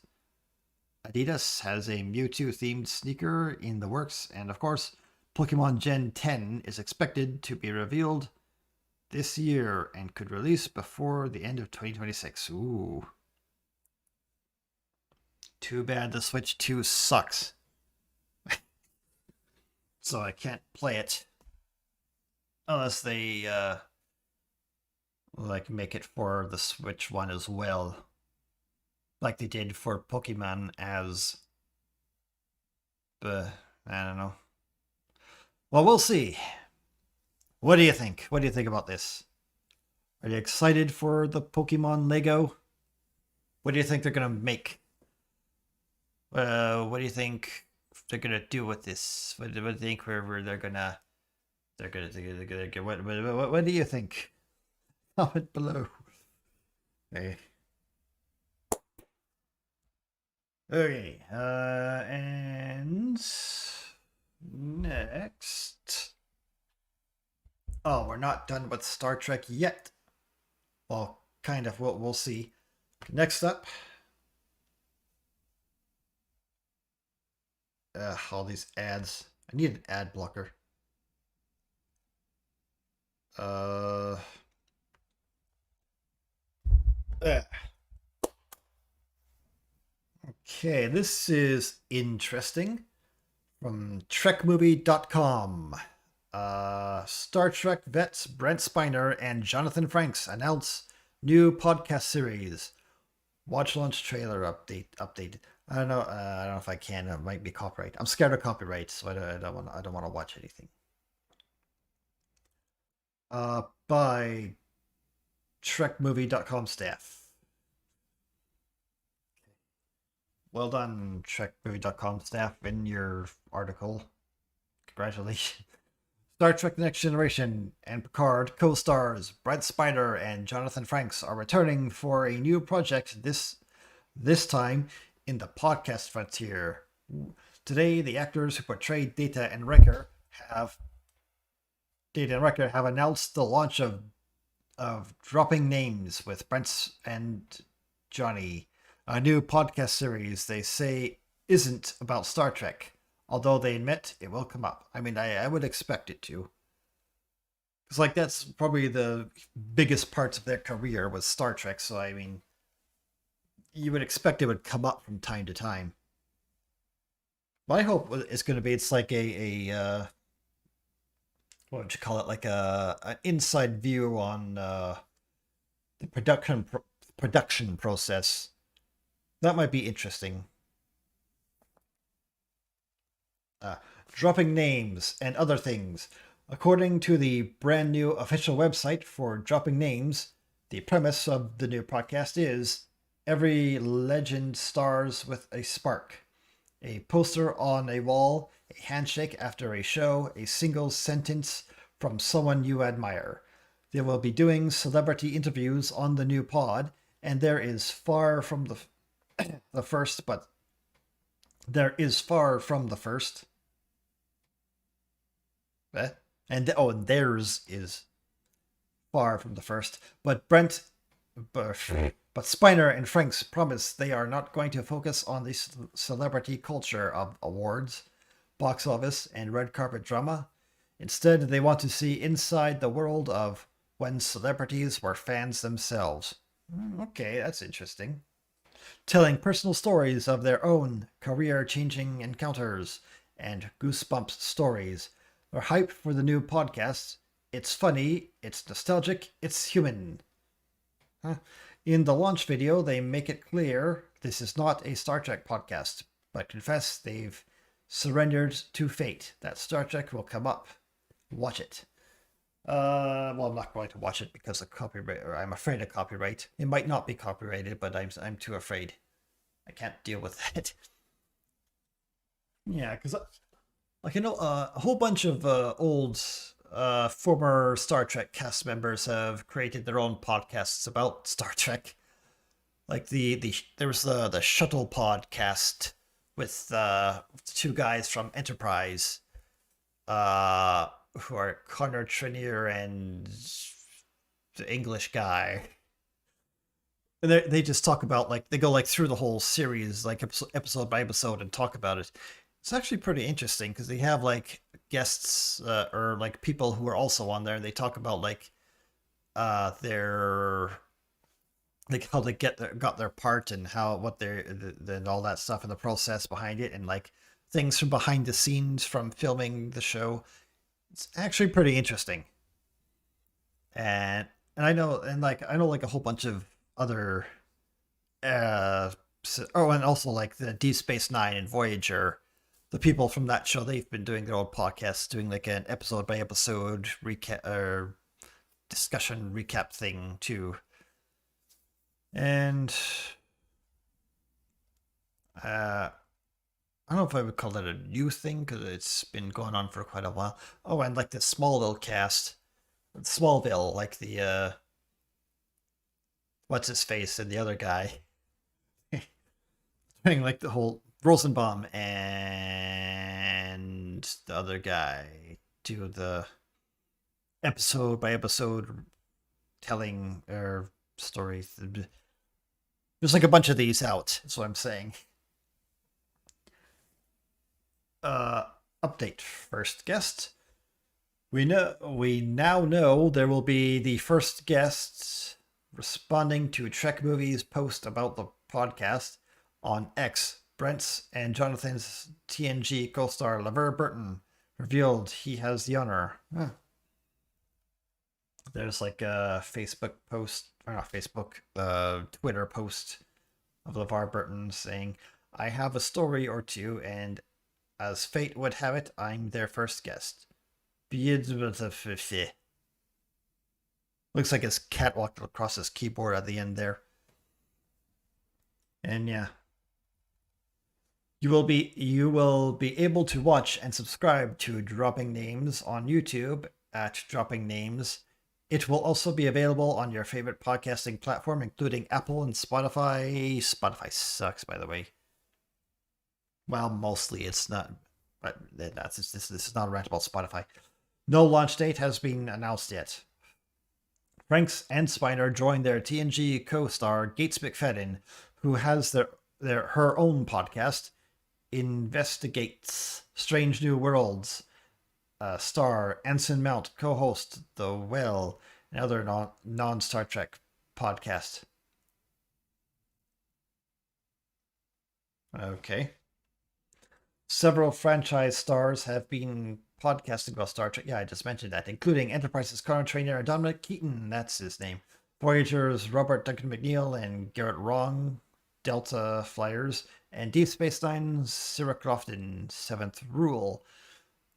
Adidas has a Mewtwo-themed sneaker in the works, and of course, Pokemon Gen 10 is expected to be revealed this year and could release before the end of 2026. Ooh. Too bad the Switch 2 sucks. So I can't play it. Unless they, like, make it for the Switch 1 as well. Like they did for Pokemon as... But, I don't know. Well, we'll see. What do you think? What do you think about this? Are you excited for the Pokemon Lego? What do you think they're gonna make? What do you think they're gonna do with this? What do you think wherever they're gonna get? What do you think? Comment below. Okay. Okay. And next. Oh, we're not done with Star Trek yet. Well, kind of. We'll see. Next up. All these ads. I need an ad blocker. Okay, this is interesting. From trekmovie.com. Star Trek vets Brent Spiner and Jonathan Frakes announce new podcast series. Watch launch trailer updated. I don't know. I don't know if I can. It might be copyright. I'm scared of copyright, so I don't want. I don't want to watch anything. By TrekMovie.com staff. Well done, TrekMovie.com staff, in your article. Congratulations. Star Trek Next Generation and Picard co-stars Brent Spiner and Jonathan Frakes are returning for a new project this time in the podcast frontier. Today, the actors who portrayed Data and Wrecker have announced the launch of Dropping Names with Brent and Johnny, a new podcast series they say isn't about Star Trek, although they admit it will come up. I mean, I would expect it to. Because, like, that's probably the biggest parts of their career was Star Trek, so, I mean, you would expect it would come up from time to time. My hope is going to be it's like what would you call it? Like an inside view on the production process. That might be interesting. Dropping names and other things. According to the brand new official website for Dropping Names, the premise of the new podcast is every legend stars with a spark. A poster on a wall, a handshake after a show, a single sentence from someone you admire. They will be doing celebrity interviews on the new pod, and there is far from the first, but there is far from the first. And theirs is far from the first. But Spiner and Frakes promise they are not going to focus on the celebrity culture of awards, box office, and red carpet drama. Instead, they want to see inside the world of when celebrities were fans themselves. Okay, that's interesting. Telling personal stories of their own career-changing encounters and goosebumps stories. They're hyped for the new podcast. It's funny, it's nostalgic, it's human. In the launch video, they make it clear this is not a Star Trek podcast, but confess they've surrendered to fate, that Star Trek will come up. Watch it. Well, I'm not going to watch it because of copyright, or I'm afraid of copyright. It might not be copyrighted, but I'm too afraid. I can't deal with that. Yeah, because like, you know, a whole bunch of old former Star Trek cast members have created their own podcasts about Star Trek. Like there was the Shuttle podcast with the two guys from Enterprise, who are Connor Trinier and the English guy. And they just talk about, like, they go like through the whole series, like episode by episode, and talk about it. It's actually pretty interesting because they have like guests or like people who are also on there, and they talk about like their, like, how they got their part and what and all that stuff and the process behind it, and like things from behind the scenes from filming the show. It's actually pretty interesting. And I know like a whole bunch of other and also like the Deep Space Nine and Voyager, the people from that show, they've been doing their own podcasts, doing like an episode by episode recap or discussion recap thing too. And I don't know if I would call that a new thing because it's been going on for quite a while. Oh, and like the Smallville cast, Smallville, like the what's his face and the other guy, doing like the whole Rosenbaum and the other guy do the episode by episode telling or stories. There's like a bunch of these out. That's what I'm saying. Update. First guest. We now know there will be the first guests responding to Trek Movies post about the podcast on X. Brent's and Jonathan's TNG co-star LeVar Burton Revealed he has the honor. Huh. There's like a Facebook post, or not Facebook, Twitter post of LeVar Burton saying, I have a story or two, and as fate would have it, I'm their first guest. Looks like his cat walked across his keyboard at the end there. And yeah. You will be able to watch and subscribe to Dropping Names on YouTube at Dropping Names. It will also be available on your favorite podcasting platform, including Apple and Spotify. Spotify sucks, by the way. Well, mostly it's not, but this is not a rant about Spotify. No launch date has been announced yet. Franks and Spiner joined their TNG co-star Gates McFadden, who has her own podcast, Investigates Strange New Worlds. Star Anson Mount co-host The Well, and other non-Star Trek podcast. Okay. Several franchise stars have been podcasting about Star Trek. Yeah, I just mentioned that, including Enterprise's current trainer Dominic Keaton, that's his name. Voyager's Robert Duncan McNeil and Garrett Wrong, Delta Flyers, and Deep Space Nine's Sarah Crofton, Seventh Rule.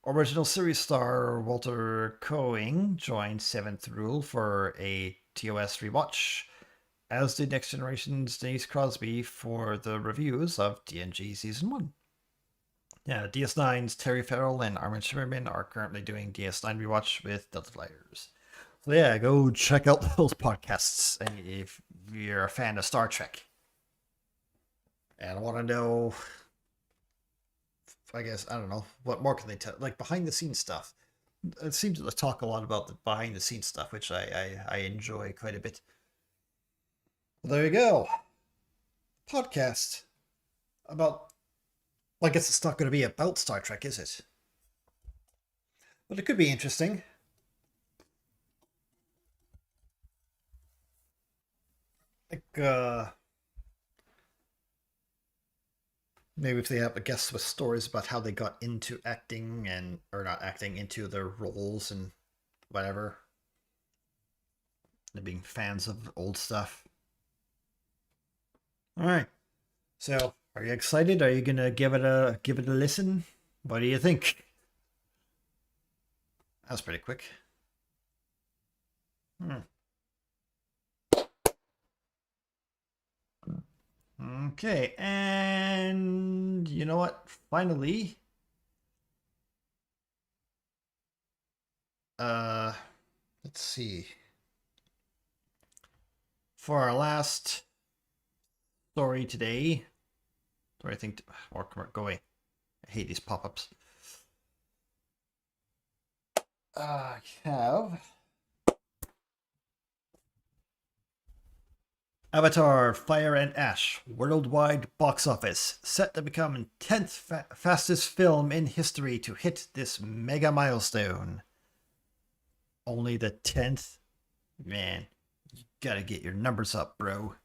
Original series star Walter Coing joined Seventh Rule for a TOS rewatch, as did Next Generation's Denise Crosby for the reviews of TNG Season 1. Yeah, DS9's Terry Farrell and Armin Shimmerman are currently doing DS9 rewatch with Delta Flyers. So yeah, go check out those podcasts if you're a fan of Star Trek. And I want to know, I guess, I don't know, what more can they tell? Like behind the scenes stuff. It seems to talk a lot about the behind the scenes stuff, which I enjoy quite a bit. Well, there you go. Podcast about, well, I guess it's not going to be about Star Trek, is it? But it could be interesting. Like, maybe if they have a guest with stories about how they got into acting and, or not acting, into their roles and whatever. They're being fans of old stuff. All right. So, are you excited? Are you gonna give it a listen? What do you think? That's pretty quick. Okay, and you know what? Finally, let's see. For our last story today, or I think, or go away. I hate these pop-ups. I have Avatar: Fire and Ash worldwide box office set to become 10th fastest film in history to hit this mega milestone. Only the 10th? Man, you gotta get your numbers up, bro.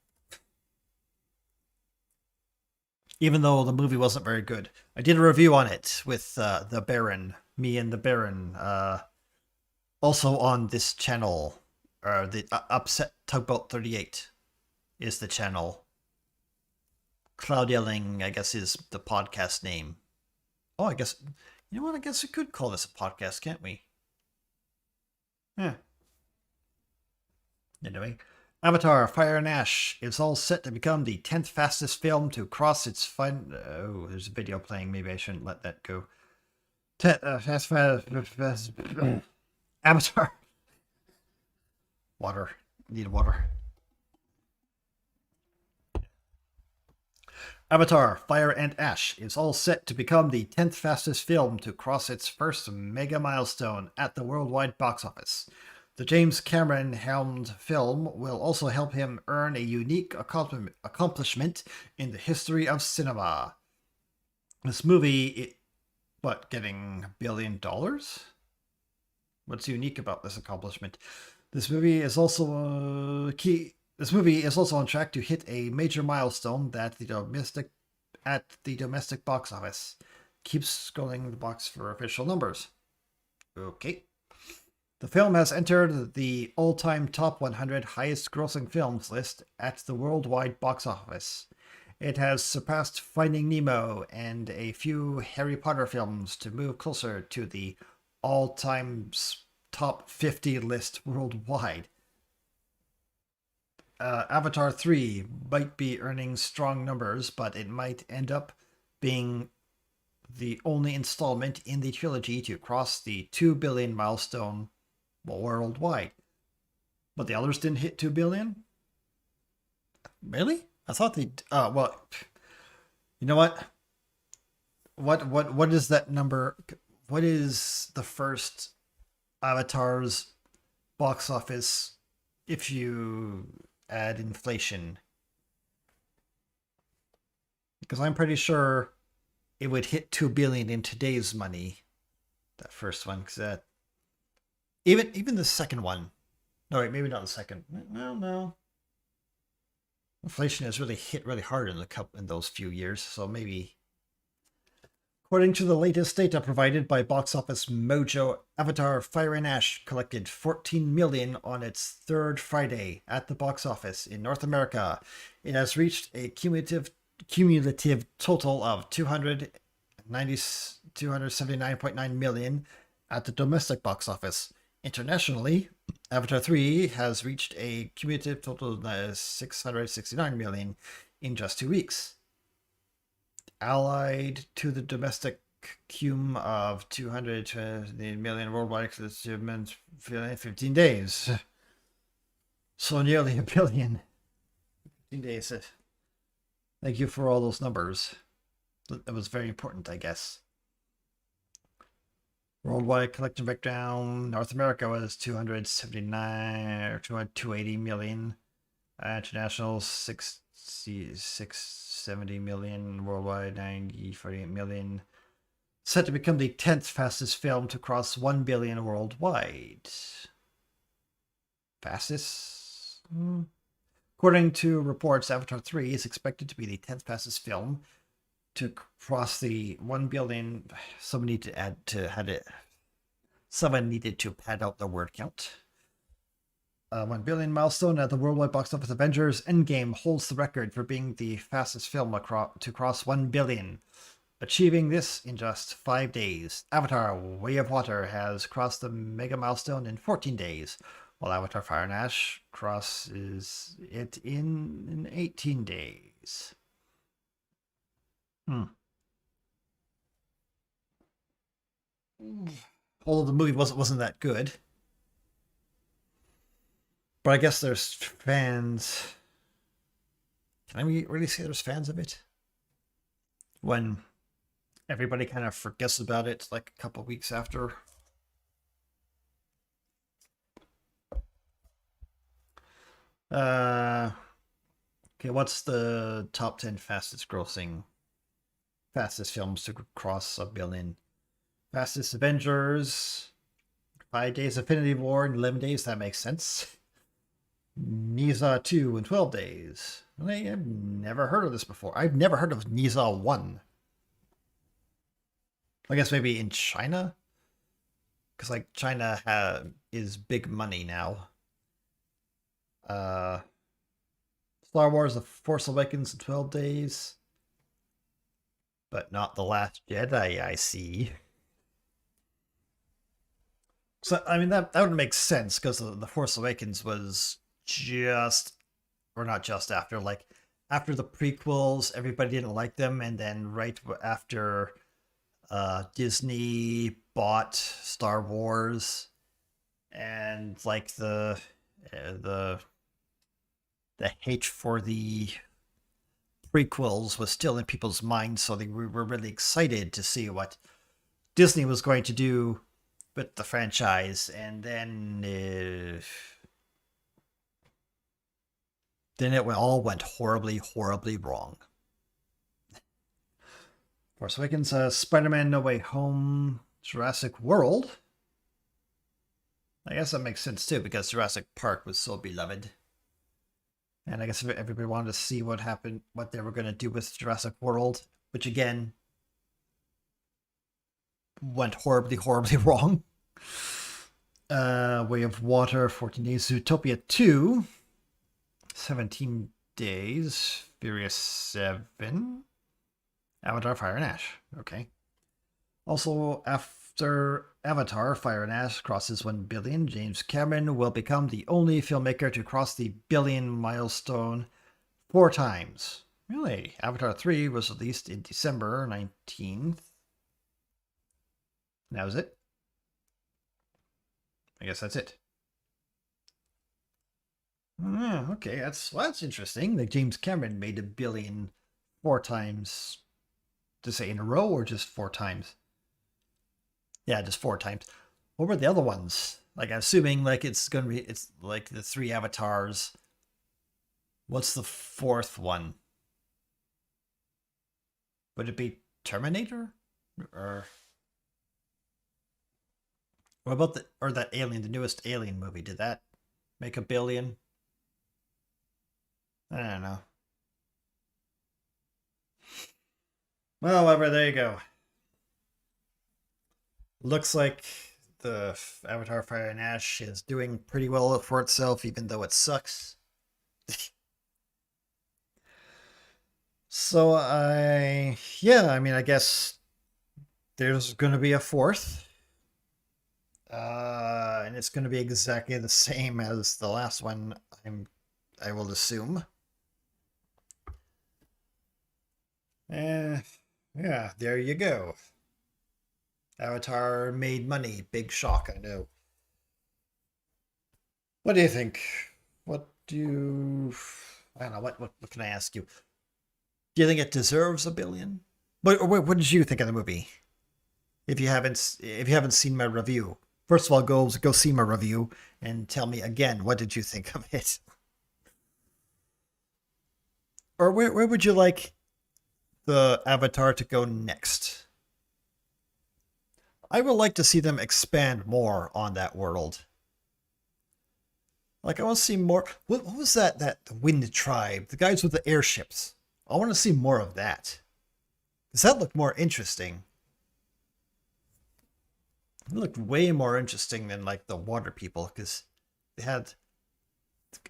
Even though the movie wasn't very good. I did a review on it with the Baron, me and the Baron, also on this channel, the UpsetTugboat38 is the channel. Cloud Yelling, I guess, is the podcast name. Oh, I guess, you know what? I guess we could call this a podcast, can't we? Yeah. Anyway, Avatar: Fire and Ash is all set to become the 10th fastest film to cross its oh, there's a video playing. Maybe I shouldn't let that go. Fast. Avatar. Water. Need water. Avatar: Fire and Ash is all set to become the 10th fastest film to cross its first mega milestone at the worldwide box office. The James Cameron helmed film will also help him earn a unique accomplishment in the history of cinema. This movie, getting $1 billion? What's unique about this accomplishment? This movie is also on track to hit a major milestone at the domestic box office. keeps scrolling the box for official numbers. Okay. The film has entered the all-time top 100 highest-grossing films list at the worldwide box office. It has surpassed Finding Nemo and a few Harry Potter films to move closer to the all-time top 50 list worldwide. Avatar 3 might be earning strong numbers, but it might end up being the only installment in the trilogy to cross the 2 billion milestone worldwide. But the others didn't hit 2 billion? Really? I thought they... well, you know what? What is that number? What is the first Avatar's box office if you add inflation? Because I'm pretty sure it would hit 2 billion in today's money. That first one, because even the second one. No, wait, maybe not the second. Well, no. Inflation has really hit really hard in those few years, so maybe. According to the latest data provided by Box Office Mojo, Avatar Fire and Ash collected 14 million on its third Friday at the box office in North America. It has reached a cumulative total of 279.9 million at the domestic box office. Internationally, Avatar 3 has reached a cumulative total of 669 million in just 2 weeks. Allied to the domestic cum of 220 million worldwide in 15 days. So nearly a billion. 15 days. Thank you for all those numbers. That was very important, I guess. Worldwide collection breakdown. North America was 279 or 280 million. International 670 million. Worldwide 48 million. Set to become the 10th fastest film to cross 1 billion worldwide. Fastest? According to reports, Avatar 3 is expected to be the 10th fastest film to cross the 1 billion. Someone needed to pad out the word count. 1 billion milestone at the worldwide box office. Avengers Endgame holds the record for being the fastest film to cross 1 billion, achieving this in just 5 days. Avatar Way of Water has crossed the mega milestone in 14 days, while Avatar Fire and Ash crosses it in 18 days. Although the movie wasn't that good. But I guess there's fans. Can I really say there's fans of it? When everybody kind of forgets about it like a couple weeks after. Okay, what's the top 10 fastest films to cross a billion? Fastest Avengers, 5 days. Infinity War in 11 days, that makes sense. Nisa 2 in 12 days. I've never heard of this before. I've never heard of Nisa 1. I guess maybe in China? Because like China is big money now. Star Wars The Force Awakens in 12 days. But not The Last Jedi, I see. So, I mean, that would make sense, because The Force Awakens was after the prequels, everybody didn't like them, and then right after Disney bought Star Wars, and like the hate for the prequels was still in people's minds, so they were really excited to see what Disney was going to do with the franchise, and then it all went horribly, horribly wrong. Force Awakens, Spider-Man No Way Home, Jurassic World. I guess that makes sense too, because Jurassic Park was so beloved. And I guess everybody wanted to see what they were going to do with Jurassic World, which again, went horribly, horribly wrong. Way of Water, 14 Days. Zootopia 2, 17 Days. Furious 7. Avatar, Fire and Ash. Okay. Also, after Avatar, Fire and Ash crosses 1 billion, James Cameron will become the only filmmaker to cross the billion milestone 4 times. Really? Avatar 3 was released in December 19th. That was it. I guess that's it. Okay, that's interesting. Like James Cameron made 1 billion 4 times. To say in a row or just 4 times? Yeah, just 4 times. What were the other ones? Like, I'm assuming like it's like the 3 avatars. What's the 4th one? Would it be Terminator? Or what about that Alien, the newest Alien movie? Did that make 1 billion? I don't know. Well, whatever, there you go. Looks like the Avatar Fire and Ash is doing pretty well for itself, even though it sucks. So I mean, I guess there's going to be a 4th. And it's going to be exactly the same as the last one, I will assume. Yeah, there you go. Avatar made money. Big shock, I know. What do you think? What do you... I don't know, what can I ask you? Do you think it deserves 1 billion? What did you think of the movie? If you haven't seen my review, first of all, go see my review and tell me again, what did you think of it? Or where would you like the Avatar to go next? I would like to see them expand more on that world. Like, I want to see more. What was that Wind Tribe? The guys with the airships. I want to see more of that. Does that look more interesting? It looked way more interesting than like the water people because they had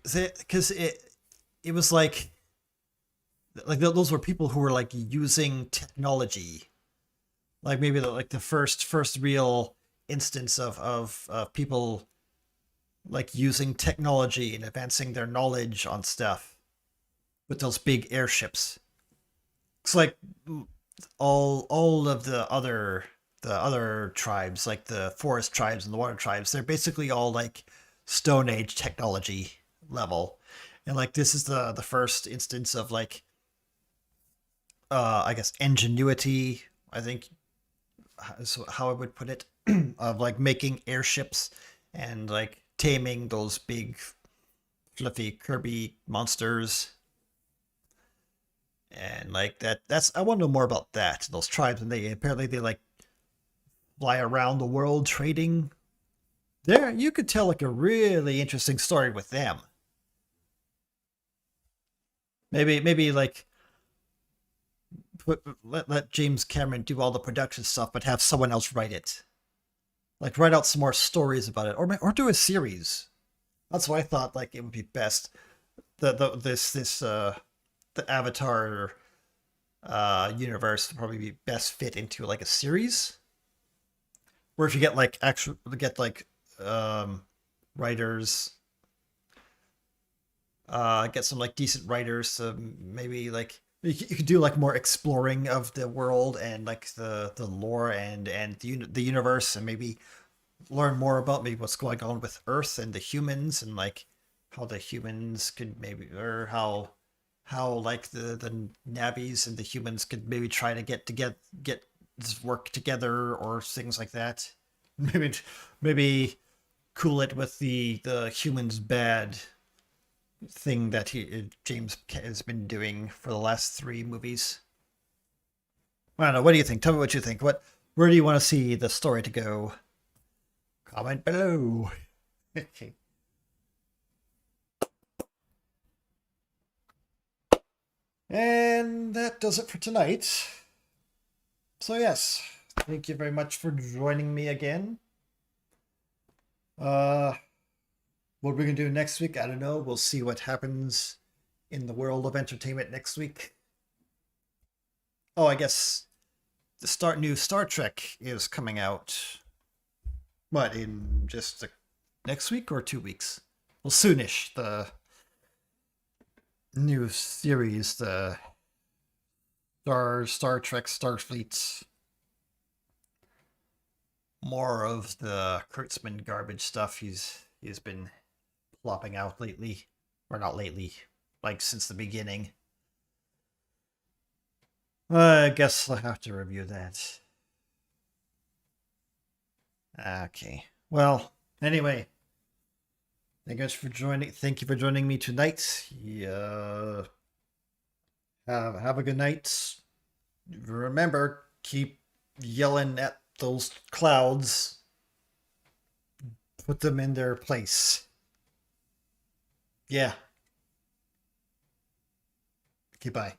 because it was like those were people who were like using technology, like maybe the first real instance of people like using technology and advancing their knowledge on stuff with those big airships. It's like all of the other tribes, like the forest tribes and the water tribes, they're basically all like Stone Age technology level. And like this is the first instance of like I guess ingenuity, I think is how I would put it, of like making airships and like taming those big fluffy Kirby monsters. And like that's I want to know more about that. Those tribes, and they apparently they like fly around the world trading. There, you could tell like a really interesting story with them. Maybe like let James Cameron do all the production stuff, but have someone else write it. Like write out some more stories about it, or do a series. That's what I thought. Like it would be best. The Avatar universe would probably be best fit into like a series. Where if you get like actual get like writers, get some like decent writers to maybe like you could do like more exploring of the world and like the lore and the universe, and maybe learn more about maybe what's going on with Earth and the humans, and like how the humans could maybe, or how like the Navis and the humans could maybe try to get this work together or things like that. Maybe cool it with the humans bad thing that James has been doing for the last 3 movies. I don't know. What do you think? Tell me what you think. Where do you want to see the story to go? Comment below. Okay. And that does it for tonight. So yes, Thank you very much for joining me again. What we're gonna do next week, I don't know. We'll see what happens in the world of entertainment next week. Oh, I guess the new Star Trek is coming out. What, in just next week or 2 weeks? Well, soonish. The new series, the Star Trek Starfleet. More of the Kurtzman garbage stuff he's been plopping out lately, or not lately, like since the beginning. I guess I'll have to review that. Okay. Well, anyway, thank you guys for joining. Thank you for joining me tonight. Yeah. Have a good night. Remember, keep yelling at those clouds. Put them in their place. Yeah. Okay, bye.